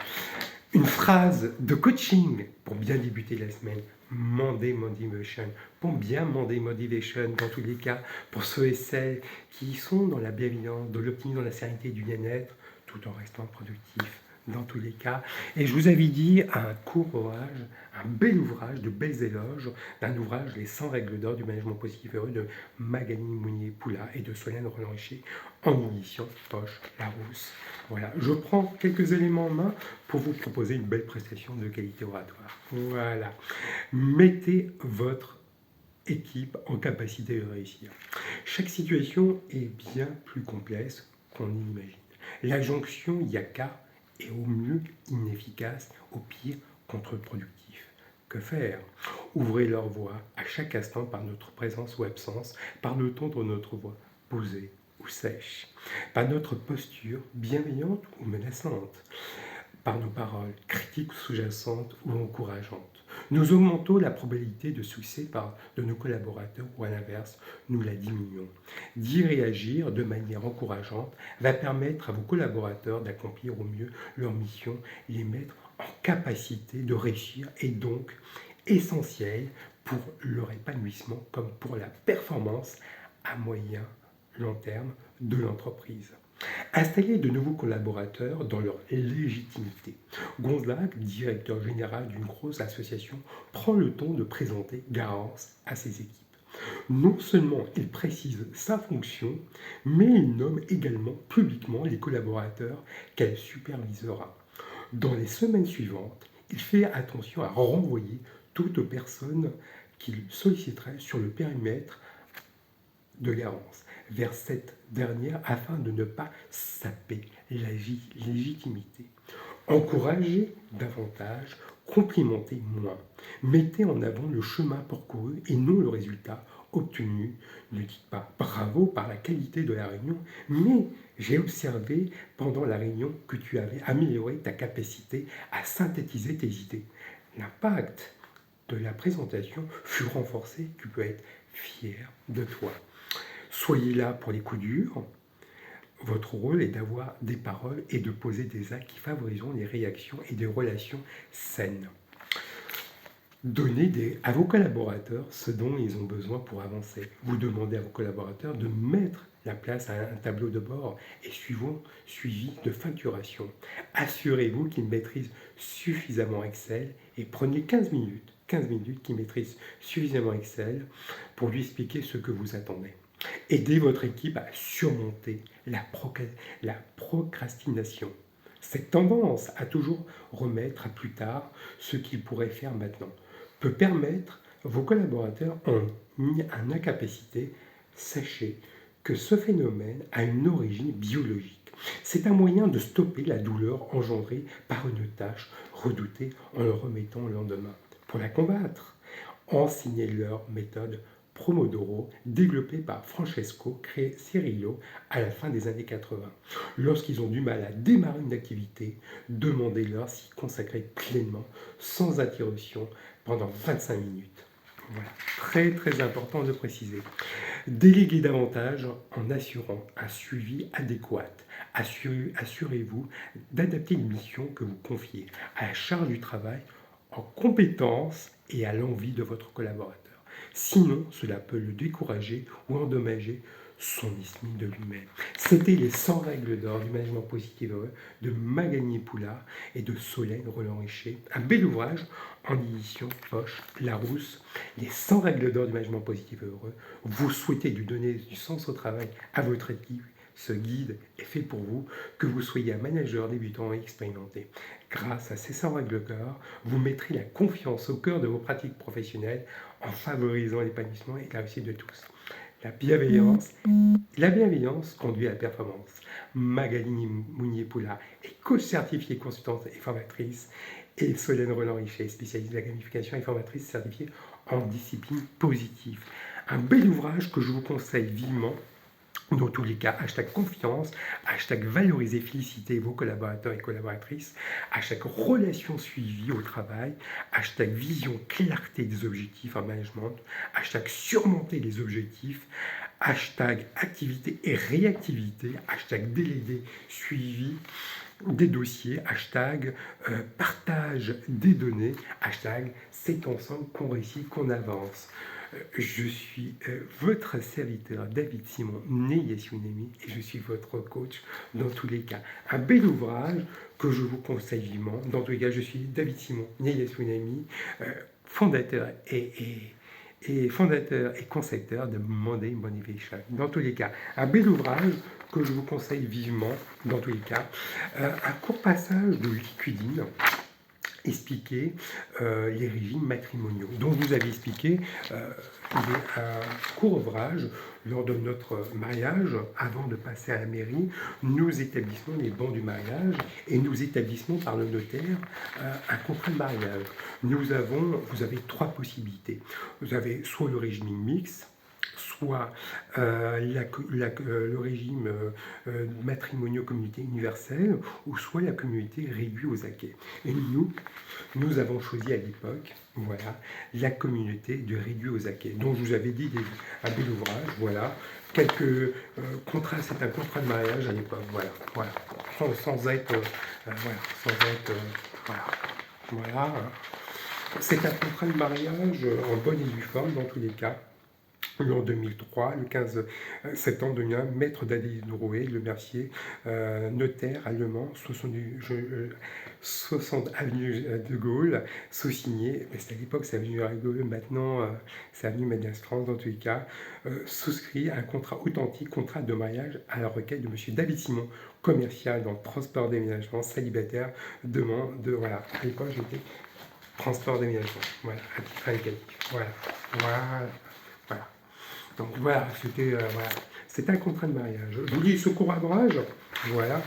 Une phrase de coaching pour bien débuter la semaine. Monday Motivation. Pour bien Monday Motivation, dans tous les cas, pour ceux et celles qui sont dans la bienveillance, de l'optimisme, dans la sérénité et du bien-être, tout en restant productif, dans tous les cas. Et je vous avais dit un court ouvrage, un bel ouvrage, de belles éloges, d'un ouvrage, Les 100 règles d'or du management positif heureux de Magali Mounier-Poula et de Solène Roland-Richer, en édition Poche Larousse. Voilà, je prends quelques éléments en main pour vous proposer une belle prestation de qualité oratoire. Voilà, mettez votre équipe en capacité de réussir. Chaque situation est bien plus complexe qu'on l'imagine. La jonction yaka est au mieux inefficace, au pire contre-productif. Que faire? Ouvrez leur voix à chaque instant par notre présence ou absence, par le ton de notre voix posée ou sèche, par notre posture bienveillante ou menaçante, par nos paroles critiques ou sous-jacentes ou encourageantes. Nous augmentons la probabilité de succès de nos collaborateurs ou à l'inverse, nous la diminuons. Dire et agir de manière encourageante va permettre à vos collaborateurs d'accomplir au mieux leur mission, les mettre en capacité de réussir et donc essentiel pour leur épanouissement comme pour la performance à moyen long terme de l'entreprise. Installer de nouveaux collaborateurs dans leur légitimité. Gonzague, directeur général d'une grosse association, prend le temps de présenter Garance à ses équipes. Non seulement il précise sa fonction, mais il nomme également publiquement les collaborateurs qu'elle supervisera. Dans les semaines suivantes, il fait attention à renvoyer toute personne qu'il solliciterait sur le périmètre de Garance vers cette dernière afin de ne pas saper la légitimité. Encouragez davantage, complimentez moins. Mettez en avant le chemin parcouru et non le résultat obtenu. Ne dites pas bravo par la qualité de la réunion, mais j'ai observé pendant la réunion que tu avais amélioré ta capacité à synthétiser tes idées. L'impact de la présentation fut renforcé, tu peux être fier de toi. Soyez là pour les coups durs. Votre rôle est d'avoir des paroles et de poser des actes qui favoriseront les réactions et des relations saines. Donnez à vos collaborateurs ce dont ils ont besoin pour avancer. Vous demandez à vos collaborateurs de mettre la place à un tableau de bord et suivi de facturation. Assurez-vous qu'ils maîtrisent suffisamment Excel et prenez 15 minutes qu'ils maîtrisent suffisamment Excel pour lui expliquer ce que vous attendez. Aidez votre équipe à surmonter la procrastination. Cette tendance à toujours remettre à plus tard ce qu'ils pourraient faire maintenant peut permettre vos collaborateurs en incapacité. Sachez que ce phénomène a une origine biologique. C'est un moyen de stopper la douleur engendrée par une tâche redoutée en le remettant au lendemain. Pour la combattre, enseignez-leur méthode Pomodoro, développée par Francesco Cirillo à la fin des années 80. Lorsqu'ils ont du mal à démarrer une activité, demandez-leur s'y consacrer pleinement, sans interruption, pendant 25 minutes. Voilà, très très important de préciser. Déléguez davantage en assurant un suivi adéquat. Assurez-vous d'adapter une mission que vous confiez à la charge du travail en compétence et à l'envie de votre collaborateur. Sinon, cela peut le décourager ou endommager son estime de lui-même. C'était les 100 règles d'or du management positif heureux de Magali Poulard et de Solène Roland-Richer. Un bel ouvrage en édition Poche Larousse. Les 100 règles d'or du management positif heureux. Vous souhaitez lui donner du sens au travail à votre équipe. Ce guide est fait pour vous, que vous soyez un manager débutant ou expérimenté. Grâce à ces 100 règles d'or, vous mettrez la confiance au cœur de vos pratiques professionnelles en favorisant l'épanouissement et la réussite de tous. La bienveillance conduit à la performance. Magali Mounier-Poula est coach certifiée consultante et formatrice, et Solène Roland-Richer, spécialiste de la gamification et formatrice certifiée en discipline positive. Un bel ouvrage que je vous conseille vivement. Dans tous les cas, hashtag confiance, hashtag valoriser, féliciter vos collaborateurs et collaboratrices, hashtag relation suivie au travail, hashtag vision, clarté des objectifs en management, hashtag surmonter les objectifs, hashtag activité et réactivité, hashtag délégué, suivi des dossiers, hashtag partage des données, hashtag c'est ensemble qu'on réussit, qu'on avance. Je suis votre serviteur David Simon, né Yasunemi, et je suis votre coach dans tous les cas. Un bel ouvrage que je vous conseille vivement. Dans tous les cas, je suis David Simon, né Yasunemi, fondateur et concepteur de Monday Motivation. Dans tous les cas, un bel ouvrage que je vous conseille vivement, dans tous les cas. Un court passage de Liquidine, expliquer les régimes matrimoniaux. Donc vous avez expliqué un court ouvrage lors de notre mariage, avant de passer à la mairie, nous établissons les bans du mariage et nous établissons par le notaire un contrat de mariage. Vous avez 3 possibilités. Vous avez soit le régime mixte, soit le régime matrimoniaux-communauté universelle, ou soit la communauté réduite aux acquets. Et nous avons choisi à l'époque, voilà, la communauté de réduit aux acquets. Donc je vous avais dit un bel ouvrage, voilà, quelques contrats, c'est un contrat de mariage à l'époque, voilà, sans être, voilà. C'est un contrat de mariage en bonne et due forme dans tous les cas. En 2003, le 15 septembre 2001, maître d'Adélie Drouet, Le Mercier, notaire allemand, 60 avenue de Gaulle, sous-signé, c'était à l'époque c'est avenue de Gaulle, maintenant c'est avenue Médias-France, dans tous les cas, souscrit un contrat authentique, contrat de mariage à la requête de M. David Simon, commercial dans le transport déménagement, célibataire, voilà, à l'époque j'étais transport déménagement, voilà, à titre indicatif, voilà. Donc voilà, c'était un contrat de mariage. Je vous dis ce court ouvrage, voilà.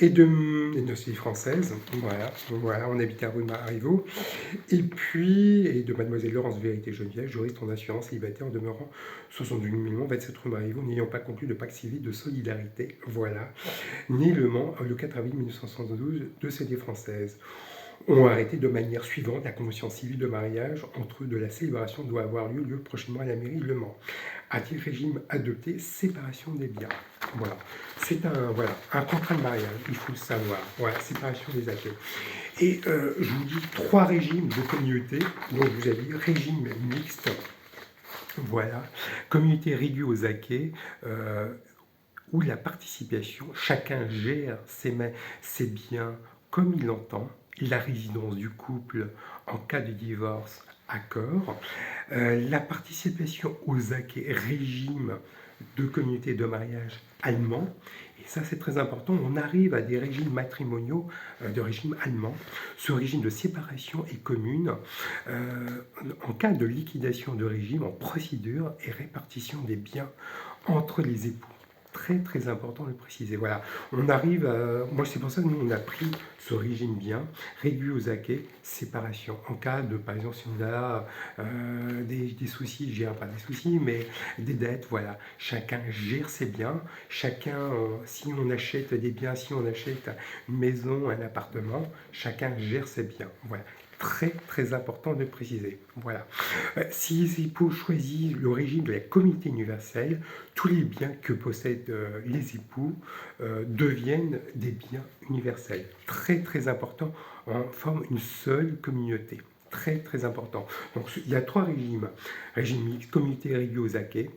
Et de nationalité française, voilà, on habitait à rue Marivaux. Et puis, de mademoiselle Laurence Vérité Geneviève, juriste en assurance célibataire en demeurant 78 millions, 27 rue Marivaux, n'ayant pas conclu de pacte civil de solidarité, voilà. Né Le Mans, le 4 avril 1972, de CD française. ont arrêté de manière suivante la convention civile de mariage entre eux de la célébration doit avoir lieu prochainement à la mairie de Le Mans. A-t-il régime adopté séparation des biens? Voilà, c'est un contrat de mariage, il faut le savoir. Voilà, séparation des actes. Et je vous dis 3 régimes de communauté. Donc vous avez régime mixte, voilà, communauté réduite aux acquets, où la participation, chacun gère ses biens comme il l'entend, la résidence du couple en cas de divorce, accord, la participation aux acquets, régime de communauté de mariage allemand, et ça c'est très important, on arrive à des régimes matrimoniaux de régime allemand. Ce régime de séparation est commune en cas de liquidation de régime en procédure et répartition des biens entre les époux. Très très important de le préciser. Voilà, on arrive à... Moi c'est pour ça que nous on a pris ce régime bien, réduit aux acquets, séparation. En cas de, par exemple, si on a des soucis, je dirais pas des soucis, mais des dettes, voilà. Chacun gère ses biens, chacun, si on achète des biens, si on achète une maison, un appartement, chacun gère ses biens. Voilà. Très très important de préciser. Voilà. Si les époux choisissent le régime de la communauté universelle, tous les biens que possèdent les époux deviennent des biens universels. Très très important, on forme une seule communauté. Très très important. Donc il y a 3 régimes. Régime mixte, communauté réduite aux acquets,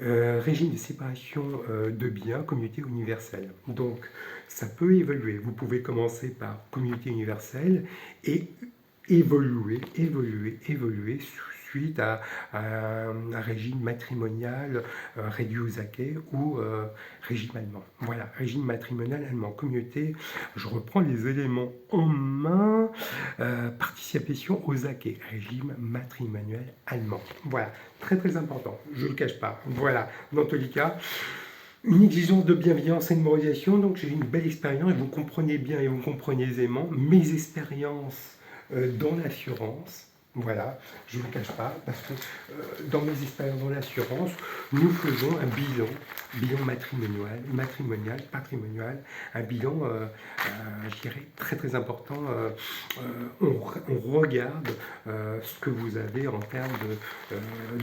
régime de séparation de biens, communauté universelle. Donc ça peut évoluer. Vous pouvez commencer par communauté universelle et évoluer suite à un régime matrimonial réduit aux acquets ou régime allemand. Voilà, régime matrimonial allemand, communauté, je reprends les éléments en main, participation aux acquets, régime matrimonial allemand. Voilà, très très important, je ne le cache pas. Voilà, dans tous les cas, une exigence de bienveillance et de moralisation, donc j'ai une belle expérience, et vous comprenez bien et vous comprenez aisément mes expériences dans l'assurance. Voilà, je ne vous cache pas, parce que dans mes expériences dans l'assurance, nous faisons un bilan matrimonial, patrimonial, un bilan, je dirais, très très important. On regarde ce que vous avez en termes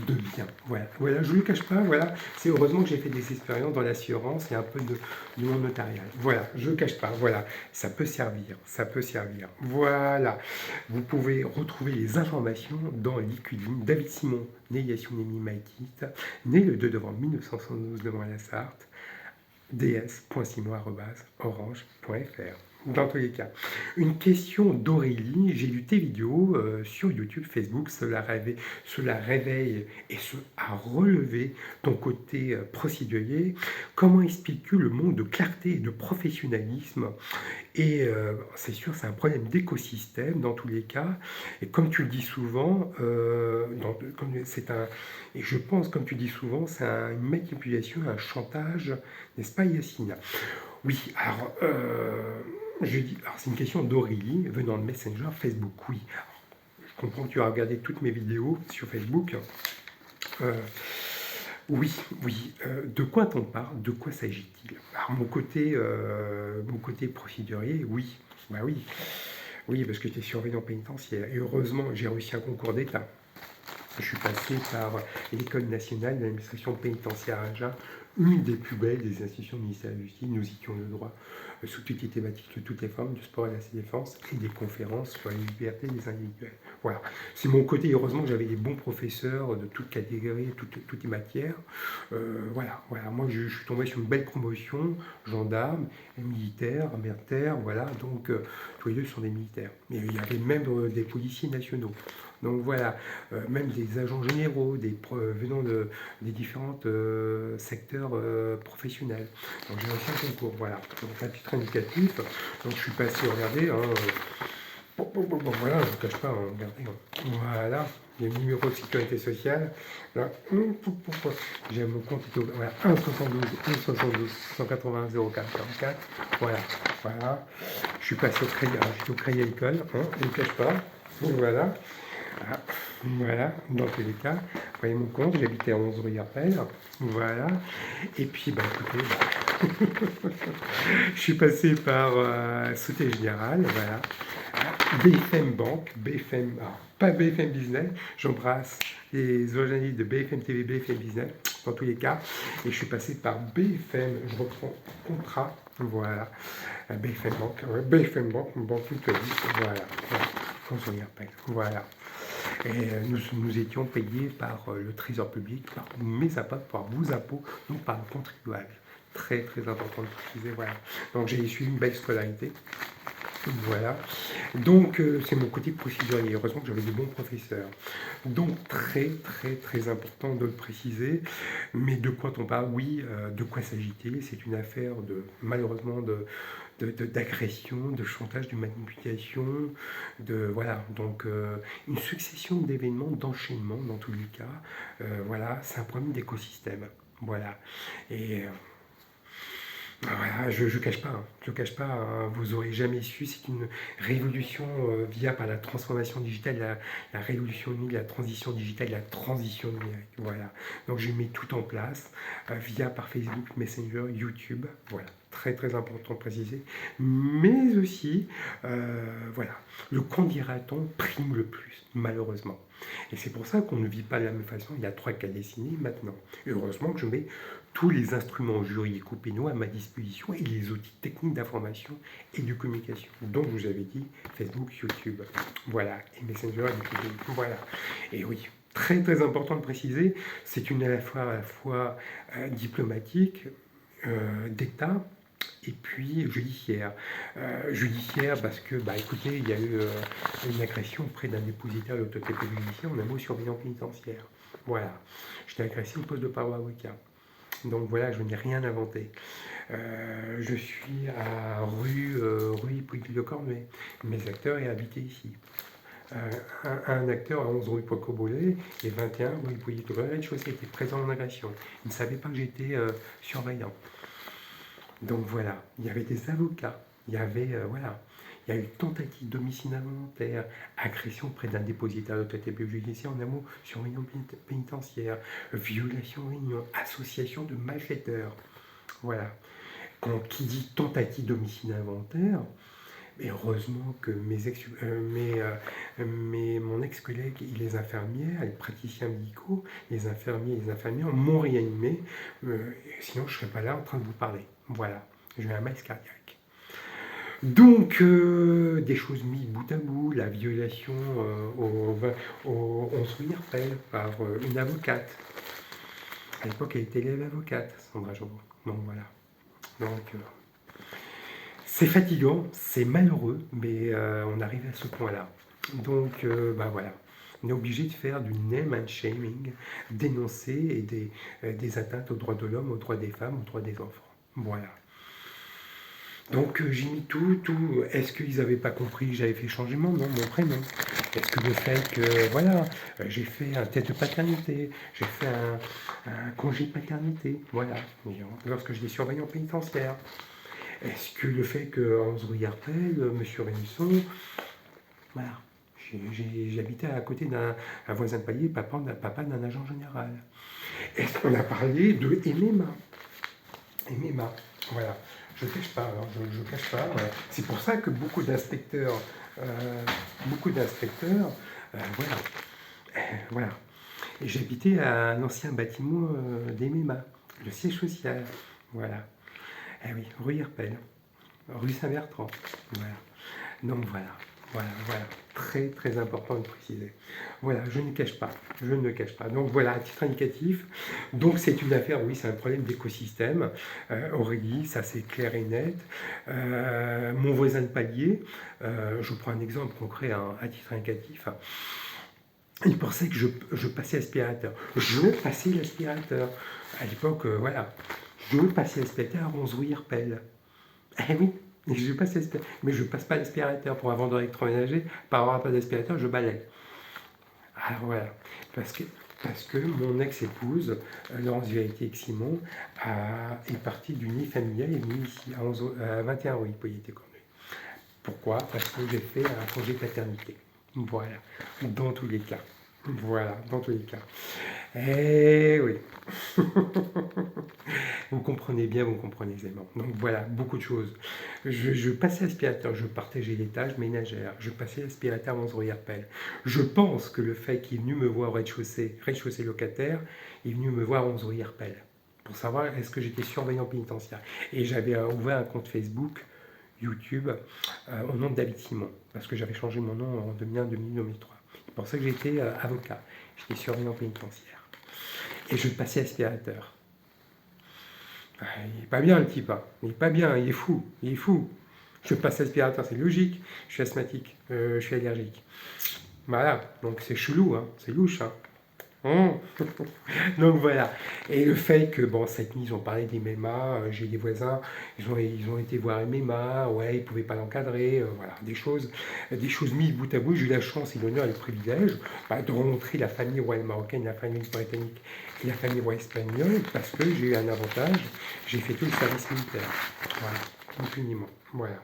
de biens. Voilà, voilà, je ne vous cache pas, voilà, c'est heureusement que j'ai fait des expériences dans l'assurance et un peu du monde notarial. Voilà, je ne le cache pas, voilà, ça peut servir, ça peut servir. Voilà, vous pouvez retrouver les informations dans l'IQLIM. David Simon, né Yassunemi Maïkite, né le 2 novembre 1972 devant la Sarthe, ds.simon@orange.fr. Dans tous les cas, une question d'Aurélie. J'ai lu tes vidéos sur YouTube, Facebook. Cela réveille et a relevé ton côté procédurier. Comment expliques-tu le manque de clarté et de professionnalisme? Et c'est sûr, c'est un problème d'écosystème dans tous les cas. Et comme tu le dis souvent, et je pense, comme tu dis souvent, c'est une manipulation, un chantage, n'est-ce pas, Yacine? Oui, alors, alors c'est une question d'Aurélie, venant de Messenger, Facebook, oui. Alors, je comprends que tu as regardé toutes mes vidéos sur Facebook. Oui, de quoi on parle? De quoi s'agit-il? Alors, mon côté procédurier, oui. Bah oui. Oui, parce que tu es surveillant pénitentiaire. Et heureusement, j'ai réussi un concours d'État. Je suis passé par l'École nationale d'administration pénitentiaire à Agen, une des plus belles des institutions du ministère de la Justice. Nous y le droit sous toutes les thématiques de toutes les formes, du sport à la défense, et des conférences sur les libertés des individuels. Voilà, c'est mon côté. Heureusement que j'avais des bons professeurs de toutes catégories, toutes les matières. Voilà. Moi je suis tombé sur une belle promotion, gendarme, militaire, militaire, voilà, donc tous les deux sont des militaires. Mais il y avait même des policiers nationaux. Donc voilà, même des agents généraux, venant des différents secteurs professionnels. Donc j'ai réussi un concours, voilà. Donc un titre indicatif, donc je suis passé, regardez, voilà, je ne vous cache pas, regardez, voilà, il y a le numéro de sécurité sociale, là, j'ai mon compte, voilà, 1,72, 180, 04, 44, voilà, je suis passé au crédit, alors j'étais au crédit agricole, je ne vous cache pas, voilà. Voilà, dans tous les cas, vous voyez mon compte, j'habitais à 11 rue Arpel, voilà, et puis, écoutez, je suis passé par Société Générale, voilà, BFM Banque, BFM, pas BFM Business, j'embrasse les journalistes de BFM TV, BFM Business, dans tous les cas, et je suis passé par BFM, je reprends contrat, voilà, BFM Banque, BFM Banque, Banque Mutualiste, voilà, François Herpel, voilà. Et nous étions payés par le Trésor public, par mes impôts, par vos impôts, donc par le contribuable. Très très important de préciser, voilà. Donc j'ai suivi une belle scolarité. Voilà. Donc, c'est mon côté procédurier. Heureusement que j'avais de bons professeurs. Donc, très, très, très important de le préciser. Mais de quoi on parle? Oui, de quoi s'agit-il? C'est une affaire malheureusement, d'agression, de chantage, de manipulation, voilà. Donc, une succession d'événements, d'enchaînements, dans tous les cas. Voilà, c'est un problème d'écosystème. Voilà. Et voilà, je ne cache pas, je cache pas, vous aurez jamais su, c'est une révolution via par la transformation digitale, la révolution numérique, la transition digitale, la transition numérique. Voilà. Donc je mets tout en place via par Facebook, Messenger, YouTube. Voilà. Très très important de préciser. Mais aussi, voilà, le candidaton prime le plus, malheureusement. Et c'est pour ça qu'on ne vit pas de la même façon il y a 3-4 décennies maintenant. Et heureusement que je mets tous les instruments juridiques pénaux à ma disposition et les outils techniques d'information et de communication. Donc, je vous avais dit Facebook, YouTube, voilà, et Messenger, et voilà. Et oui, très très important de préciser, c'est une à la fois diplomatique, d'État, et puis judiciaire. Judiciaire parce que, bah écoutez, il y a eu une agression auprès d'un dépositaire de l'autorité judiciaire, en un mot surveillant pénitentiaire. Voilà. J'étais agressé au poste de parole avocat. Donc voilà, je n'ai rien inventé. Je suis à rue Hippolyte de Cornouailles. Mes acteurs est habité ici. Un acteur à 11 rue Pocobolé et 21 rue Hippolyte de Cornouailles, rez-de-chaussée, était présent en agression. Il ne savait pas que j'étais surveillant. Donc voilà, il y avait des avocats, il y avait, voilà, il y a eu tentative d'homicide involontaire, agression près d'un dépositaire d'autorité judiciaire, en un mot, surveillant pénitentiaire, violation de réunion, association de malfaiteurs. Voilà. Qui dit tentative d'homicide involontaire, mais heureusement que mon ex-collègue et les infirmières, les praticiens médicaux, les infirmiers et les infirmières m'ont réanimé, sinon je ne serais pas là en train de vous parler. Voilà, j'ai eu un malaise cardiaque. Donc, des choses mises bout à bout, la violation au 11 rue Herpel par une avocate. À l'époque, elle était élève avocate, Sandra Jambon. Donc voilà. Donc, c'est fatigant, c'est malheureux, mais on arrive à ce point-là. Donc, bah voilà. On est obligé de faire du name and shaming, dénoncer et des atteintes aux droits de l'homme, aux droits des femmes, aux droits des enfants. Voilà. Donc j'ai mis tout. Est-ce qu'ils n'avaient pas compris que j'avais fait changement? Non, mon prénom. Est-ce que le fait que, voilà, j'ai fait un test de paternité, j'ai fait un congé paternité, voilà, lorsque j'étais surveillant pénitentiaire. Est-ce que le fait qu'en rue Herpel, M. Rémusson, voilà, j'habitais à côté d'un voisin de palier, papa d'un agent général. Est-ce qu'on a parlé de MMA, voilà. Je ne cache pas, alors, je cache pas. Voilà. C'est pour ça que beaucoup d'inspecteurs, voilà, voilà. Et j'habitais à un ancien bâtiment d'MMA, le siège social, voilà. Eh oui, rue Herpel, rue Saint-Bertrand, voilà. Donc voilà. Très très important de préciser. Voilà, je ne cache pas. Donc voilà, à titre indicatif, donc c'est une affaire, oui, c'est un problème d'écosystème. Aurélie, ça c'est clair et net. Mon voisin de palier, je prends un exemple concret à titre indicatif. Il pensait que je passais aspirateur. Je passais l'aspirateur. À l'époque, voilà, je passais l'aspirateur à 11 rue Herpel. Eh oui. Je passe mais je ne passe pas l'aspirateur pour un vendeur électroménager. Par avoir pas d'aspirateur, je balaye. Alors voilà, parce que mon ex-épouse, Laurence Vérité-Eximon, est partie du nid familial et est venue ici à 21 rue Hippolyte Cornouailles. Pourquoi? Parce que j'ai fait un congé paternité. Voilà, dans tous les cas. Voilà, dans tous les cas. Eh oui. Vous comprenez bien, vous comprenez aisément. Donc voilà, beaucoup de choses. Je passais aspirateur, je partageais les tâches ménagères, je passais aspirateur en Herpel. Je pense que le fait qu'il est venu me voir au rez-de-chaussée locataire, il est venu me voir en Herpel pour savoir est-ce que j'étais surveillant pénitentiaire. Et j'avais ouvert un compte Facebook, YouTube, au nom de David Simon, parce que j'avais changé mon nom en 2001-2003. Il pensait que j'étais avocat, j'étais surveillant pénitentiaire. Et je passais aspirateur. Ah, il est pas bien le type, hein. Il est pas bien, il est fou, il est fou. Je passe aspirateur, c'est logique. Je suis asthmatique, je suis allergique. Voilà, donc c'est chelou, hein. C'est louche. Hein. Hum. Donc voilà. Et le fait que, bon, cette nuit, ils ont parlé des MMA, j'ai des voisins, ils ont été voir MMA, ouais, ils ne pouvaient pas l'encadrer, voilà, des choses mises bout à bout. J'ai eu la chance et l'honneur et le privilège de rencontrer la famille royale marocaine, la famille britannique et la famille royale espagnole, parce que j'ai eu un avantage, j'ai fait tout le service militaire. Voilà, impuniment. Voilà.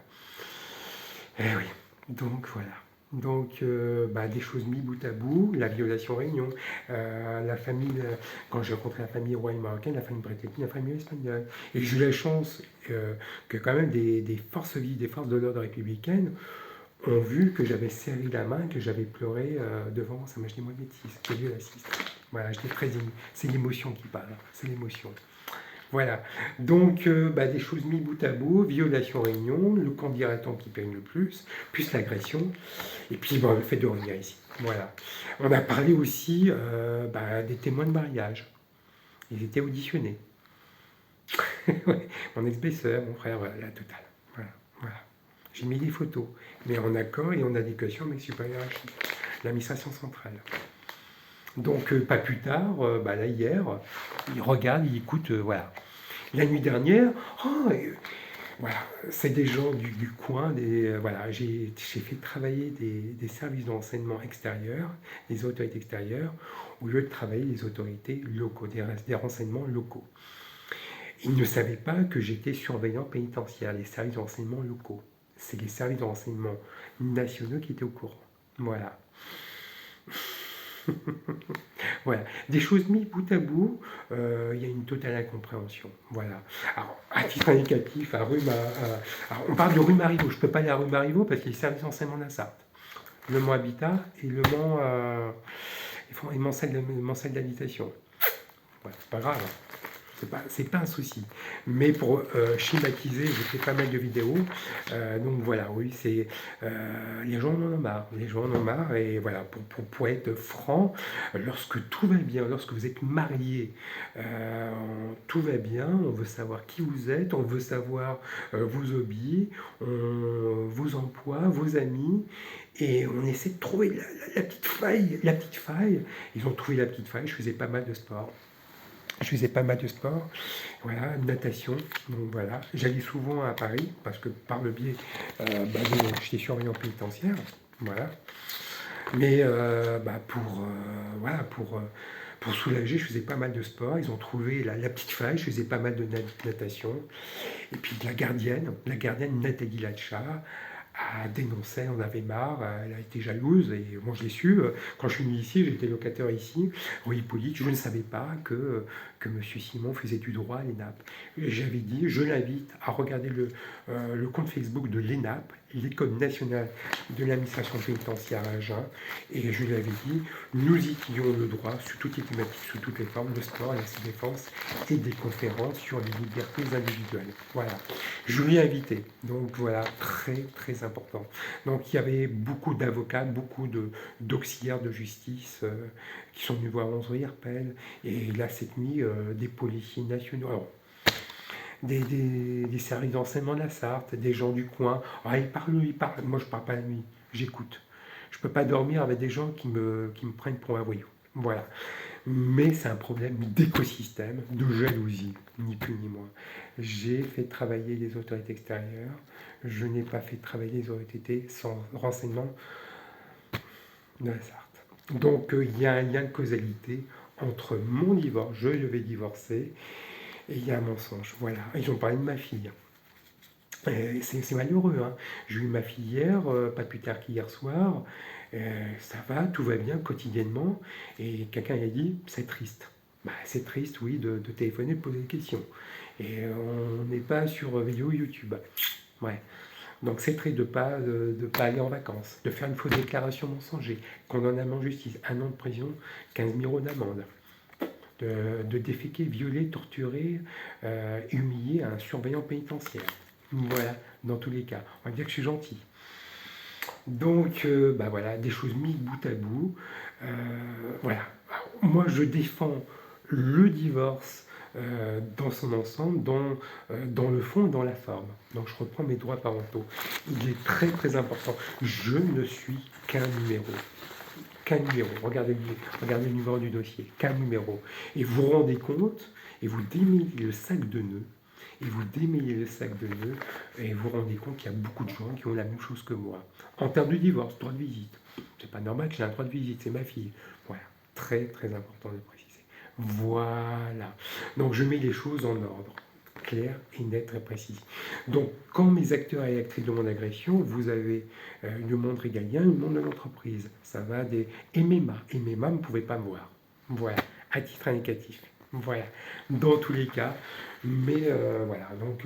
Eh oui, donc voilà. Donc, des choses mises bout à bout, la violation réunion, la famille, quand j'ai rencontré la famille royale marocaine, la famille britannique, la famille espagnole. Et j'ai eu la chance que quand même des forces vives, des forces de l'ordre républicaines ont vu que j'avais serré la main, que j'avais pleuré devant Sa Majesté Mohamed VI, qui est Dieu l'assiste. Voilà, j'étais très ému. C'est l'émotion qui parle, c'est l'émotion. Voilà. Donc, des choses mises bout à bout, violation réunion, le candidaton qui paye le plus l'agression, et puis le fait de revenir ici. Voilà. On a parlé aussi des témoins de mariage. Ils étaient auditionnés. Mon ex-belle-sœur, mon frère, voilà, la totale. Voilà. Voilà. J'ai mis des photos, mais en accord et en adéquation avec supérieur l'administration centrale. Donc, pas plus tard, là, hier, il regarde, il écoute, voilà. La nuit dernière, voilà, c'est des gens du coin, voilà, j'ai fait travailler des services d'enseignement extérieurs, des autorités extérieures, au lieu de travailler les autorités locaux, des renseignements locaux. Ils ne savaient pas que j'étais surveillant pénitentiaire, les services d'enseignement locaux. C'est les services de renseignement nationaux qui étaient au courant. Voilà. Voilà, des choses mises bout à bout, il y a une totale incompréhension. Voilà. Alors, à titre indicatif, on parle de rue Marivaux, je ne peux pas aller à rue Marivaux parce qu'il y a les services d'enseignement de la Sarthe. Le Mans Habitat et le Mans, et Mancel d'habitation. Voilà, c'est pas grave. C'est pas un souci. Mais pour schématiser, j'ai fait pas mal de vidéos. Donc voilà, oui, c'est les gens en ont marre. Les gens en ont marre. Et voilà, pour être franc, lorsque tout va bien, lorsque vous êtes marié, tout va bien. On veut savoir qui vous êtes, on veut savoir vos hobbies, vos emplois, vos amis. Et on essaie de trouver la petite faille. La petite faille. Ils ont trouvé la petite faille. Je faisais pas mal de sport. Je faisais pas mal de sport, voilà, natation, donc voilà. J'allais souvent à Paris, parce que par le biais, j'étais surveillant pénitentiaire, voilà. Mais pour soulager, je faisais pas mal de sport. Ils ont trouvé la petite faille, je faisais pas mal de natation. Et puis la gardienne Nathalie Lacha, a dénoncé, on avait marre, elle a été jalouse, et moi je l'ai su, quand je suis venu ici, j'étais locataire ici, rue Hippolyte, je ne savais pas que M. Simon faisait du droit à l'ENAP. J'avais dit, je l'invite à regarder le compte Facebook de l'ENAP, l'École nationale de l'administration pénitentiaire à Agen, et je lui avais dit, nous étudions le droit sous toutes les thématiques, sous toutes les formes, le sport, la défense, et des conférences sur les libertés individuelles. Voilà, je lui ai invité, donc voilà, très très important. Donc il y avait beaucoup d'avocats, beaucoup d'auxiliaires de justice qui sont venus voir Onze Herpel, et là cette nuit, des policiers nationaux. Alors, des services d'enseignement de la Sarthe, des gens du coin. Ah, ils parlent. Moi, je ne parle pas la nuit, j'écoute. Je ne peux pas dormir avec des gens qui me prennent pour un voyou. Voilà. Mais c'est un problème d'écosystème, de jalousie, ni plus ni moins. J'ai fait travailler les autorités extérieures, je n'ai pas fait travailler les autorités sans renseignement de la Sarthe. Donc il y a un lien de causalité entre mon divorce, je devais divorcer, et il y a un mensonge. Voilà. Ils ont parlé de ma fille. C'est malheureux, hein. J'ai eu ma fille hier, pas plus tard qu'hier soir. Ça va, tout va bien quotidiennement. Et quelqu'un a dit, c'est triste. Bah, c'est triste, oui, de téléphoner, de poser des questions. Et on n'est pas sur vidéo YouTube. Ouais. Donc c'est triste de pas aller en vacances, de faire une fausse déclaration mensonger, condamnable en justice, 1 an de prison, 15 000 € d'amende, de déféquer, violer, torturer, humilier un surveillant pénitentiaire. Voilà, dans tous les cas. On va dire que je suis gentil. Donc, bah voilà, des choses mises bout à bout. Euh, voilà. Moi, je défends le divorce dans son ensemble, dans le fond et dans la forme. Donc, je reprends mes droits parentaux. Il est très, très important. Je ne suis qu'un numéro. Qu'un numéro. Regardez le numéro du dossier. Qu'un numéro. Et vous vous rendez compte, et vous démêlez le sac de nœuds, et vous démêlez le sac de nœuds, et vous vous rendez compte qu'il y a beaucoup de gens qui ont la même chose que moi. En termes de divorce, droit de visite. C'est pas normal que j'ai un droit de visite, c'est ma fille. Voilà. Très, très important de préciser. Voilà. Donc je mets les choses en ordre. Clair et net, très précis. Donc, quand mes acteurs et actrices de mon agression, vous avez le monde régalien, le monde de l'entreprise. Ça va des MMA. MMA ne pouvait pas me voir. Voilà, à titre indicatif. Voilà, dans tous les cas. Mais voilà, donc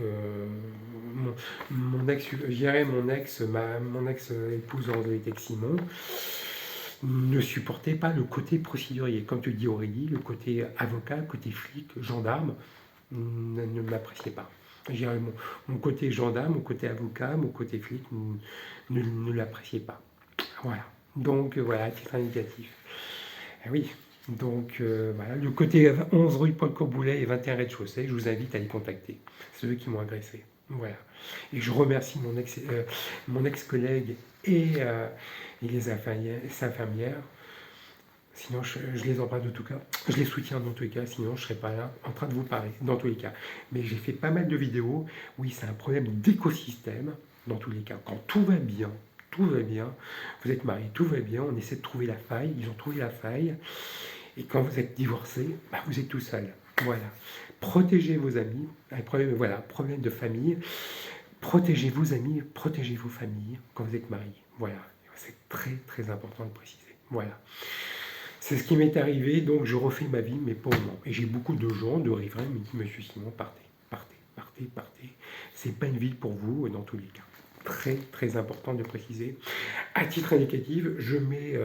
mon ex, je dirais mon ex-épouse Angélique Simon ne supportait pas le côté procédurier. Comme tu le dis Aurélie, le côté avocat, le côté flic, gendarme, ne m'appréciait pas. Je dirais mon côté gendarme, mon côté avocat, mon côté flic ne l'appréciait pas. Voilà. Donc voilà, à titre indicatif. Eh oui. Donc voilà, le côté 11 rue Paul Courboulet et 21 rez-de-chaussée, je vous invite à les contacter. C'est eux qui m'ont agressé. Voilà. Et je remercie mon ex-collègue et les infirmières. Sinon, je les embrasse de tout cas. Je les soutiens dans tous les cas, sinon je ne serais pas là en train de vous parler, dans tous les cas. Mais j'ai fait pas mal de vidéos. Oui, c'est un problème d'écosystème, dans tous les cas. Quand tout va bien, vous êtes mariés, tout va bien, on essaie de trouver la faille, ils ont trouvé la faille. Et quand vous êtes divorcé, bah, vous êtes tout seul. Voilà. Protégez vos amis. Voilà, problème de famille. Protégez vos amis, protégez vos familles quand vous êtes mariés. Voilà. C'est très, très important de préciser. Voilà. C'est ce qui m'est arrivé, donc je refais ma vie, mais pas au moment. Et j'ai beaucoup de gens, de riverains, qui me disent, Monsieur Simon, partez, partez, partez, partez. C'est pas une ville pour vous, dans tous les cas. Très, très important de préciser. À titre indicatif, je mets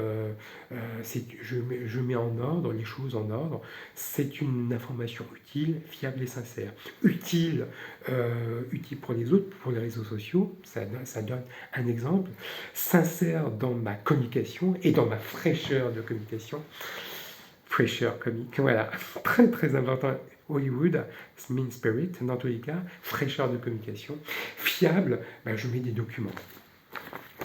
en ordre, les choses en ordre. C'est une information utile, fiable et sincère. Utile pour les autres, pour les réseaux sociaux, ça donne un exemple. Sincère dans ma communication et dans ma fraîcheur de communication. Fraîcheur comique, voilà. Très, très important. Hollywood, mean spirit, dans tous les cas. Fraîcheur de communication. Fiable, ben, je mets des documents.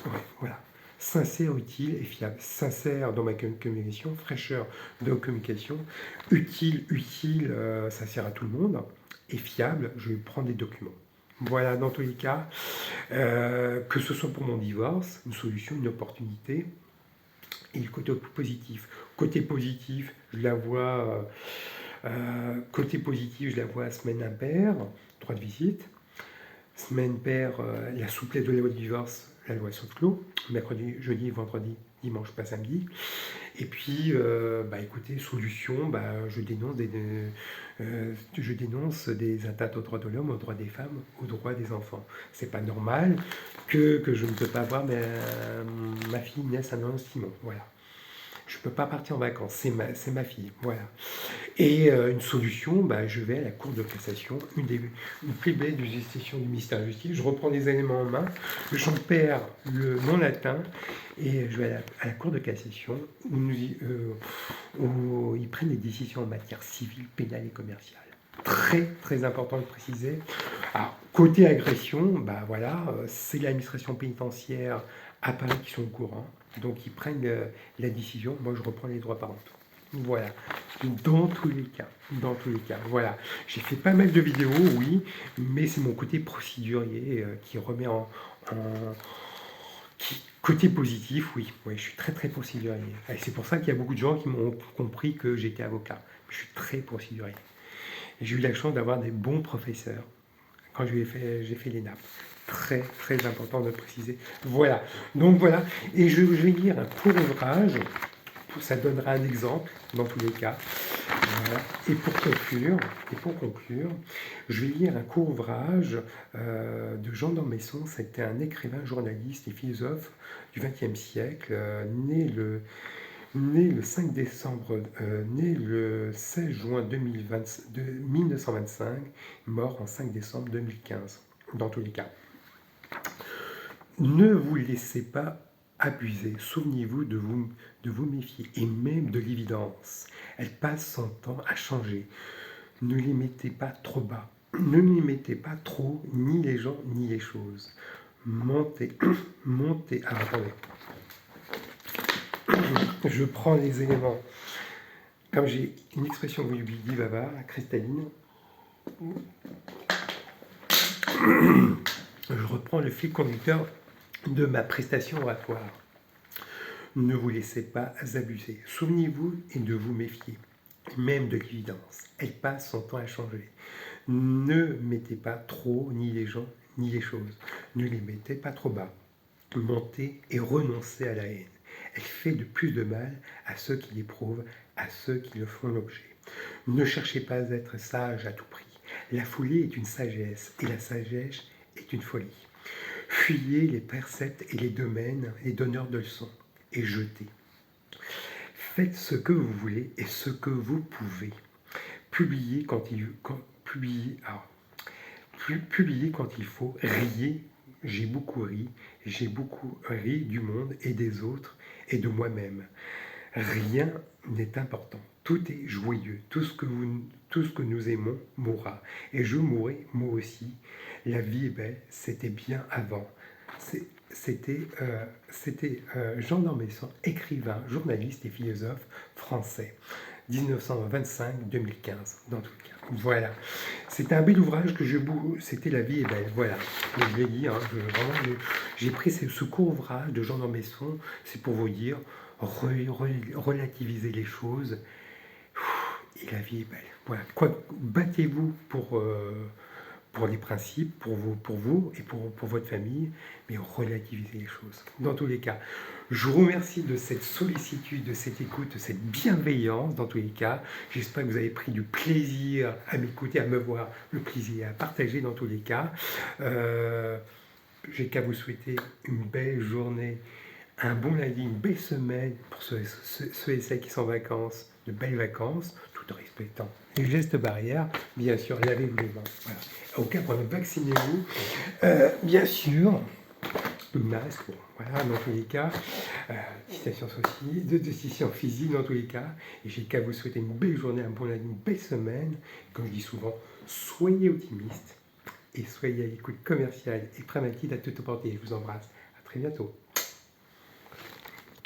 Ouais, voilà. Sincère, utile et fiable. Sincère dans ma communication, fraîcheur de communication. Utile, ça sert à tout le monde. Et fiable, je vais prendre des documents. Voilà, dans tous les cas, que ce soit pour mon divorce, une solution, une opportunité, et le côté positif. Côté positif, je la vois, semaine impaire, droit de visite. Semaine paire, la souplesse de la loi de divorce, la loi sauf clos, mercredi, jeudi, vendredi, dimanche, pas samedi. Et puis, bah, écoutez, solution, bah, je dénonce des atteintes aux droits de l'homme, aux droits des femmes, aux droits des enfants. C'est pas normal que je ne peux pas voir ma fille Inès Anne Simon. Voilà. Je ne peux pas partir en vacances, c'est ma fille, voilà. Et une solution, bah, je vais à la Cour de cassation, une plébée de gestion du ministère de la Justice, je reprends les éléments en main, j'en perds le non latin, et je vais à la Cour de cassation, où ils prennent des décisions en matière civile, pénale et commerciale. Très, très important de préciser. Alors, côté agression, bah, voilà, c'est l'administration pénitentiaire à Paris qui sont au courant. Donc ils prennent la décision, moi je reprends les droits parentaux. Voilà, dans tous les cas, voilà. J'ai fait pas mal de vidéos, oui, mais c'est mon côté procédurier qui remet côté positif, oui, je suis très très procédurier. Et c'est pour ça qu'il y a beaucoup de gens qui m'ont compris que j'étais avocat. Je suis très procédurier. Et j'ai eu la chance d'avoir des bons professeurs quand j'ai fait l'ENAP. très très important de préciser. Voilà, donc voilà, et je vais lire un court ouvrage, ça donnera un exemple dans tous les cas. Voilà. Et pour conclure, je vais lire un court ouvrage de Jean d'Ormesson. C'était un écrivain, journaliste et philosophe du XXe siècle, né le 5 décembre, né le 16 juin 1925, mort en 5 décembre 2015, dans tous les cas. Ne vous laissez pas abuser, souvenez-vous de vous méfier, et même de l'évidence. Elle passe son temps à changer. Ne les mettez pas trop bas. Ne les mettez pas trop, ni les gens, ni les choses. Montez, montez. Ah, attendez. Je prends les éléments. Comme j'ai une expression que vous lui dites bavard, cristalline, je reprends le fil conducteur de ma prestation oratoire. Ne vous laissez pas abuser. Souvenez-vous et de vous méfier, même de l'évidence. Elle passe son temps à changer. Ne mettez pas trop ni les gens ni les choses. Ne les mettez pas trop bas. Montez et renoncez à la haine. Elle fait de plus de mal à ceux qui l'éprouvent, à ceux qui le font l'objet. Ne cherchez pas à être sage à tout prix. La folie est une sagesse et la sagesse est une folie. Fuyez les préceptes et les domaines, les donneurs de leçons, et jetez. Faites ce que vous voulez et ce que vous pouvez. Publiez quand il faut. Riez. J'ai beaucoup ri du monde et des autres et de moi-même. Rien n'est important. Tout est joyeux. Tout ce que nous aimons mourra. Et je mourrai, moi aussi. La vie est belle. C'était bien avant. C'était Jean d'Ormesson, écrivain, journaliste et philosophe français. 1925-2015, dans tout le cas. Voilà. C'était un bel ouvrage que c'était La vie est belle. Voilà. Je l'ai dit, hein, j'ai pris ce court ouvrage de Jean d'Ormesson, c'est pour vous dire, relativiser les choses, et la vie est belle. Voilà. Battez-vous pour les principes, pour vous et pour votre famille, mais relativiser les choses. Dans tous les cas, je vous remercie de cette sollicitude, de cette écoute, de cette bienveillance, dans tous les cas. J'espère que vous avez pris du plaisir à m'écouter, à me voir, le plaisir à partager dans tous les cas. J'ai qu'à vous souhaiter une belle journée, un bon lundi, une belle semaine pour ceux et celles qui sont en vacances, de belles vacances, tout en respectant les gestes barrières. Bien sûr, lavez-vous les mains. Voilà. Au cas pour vaccinez-vous. Bien sûr, le masque, bon, voilà, dans tous les cas, distanciation physique dans tous les cas. Et j'ai qu'à vous souhaiter une belle journée, un bon lundi, une belle semaine. Comme je dis souvent, soyez optimistes et soyez à l'écoute commerciale et pragmatique à toute portée. Je vous embrasse. À très bientôt.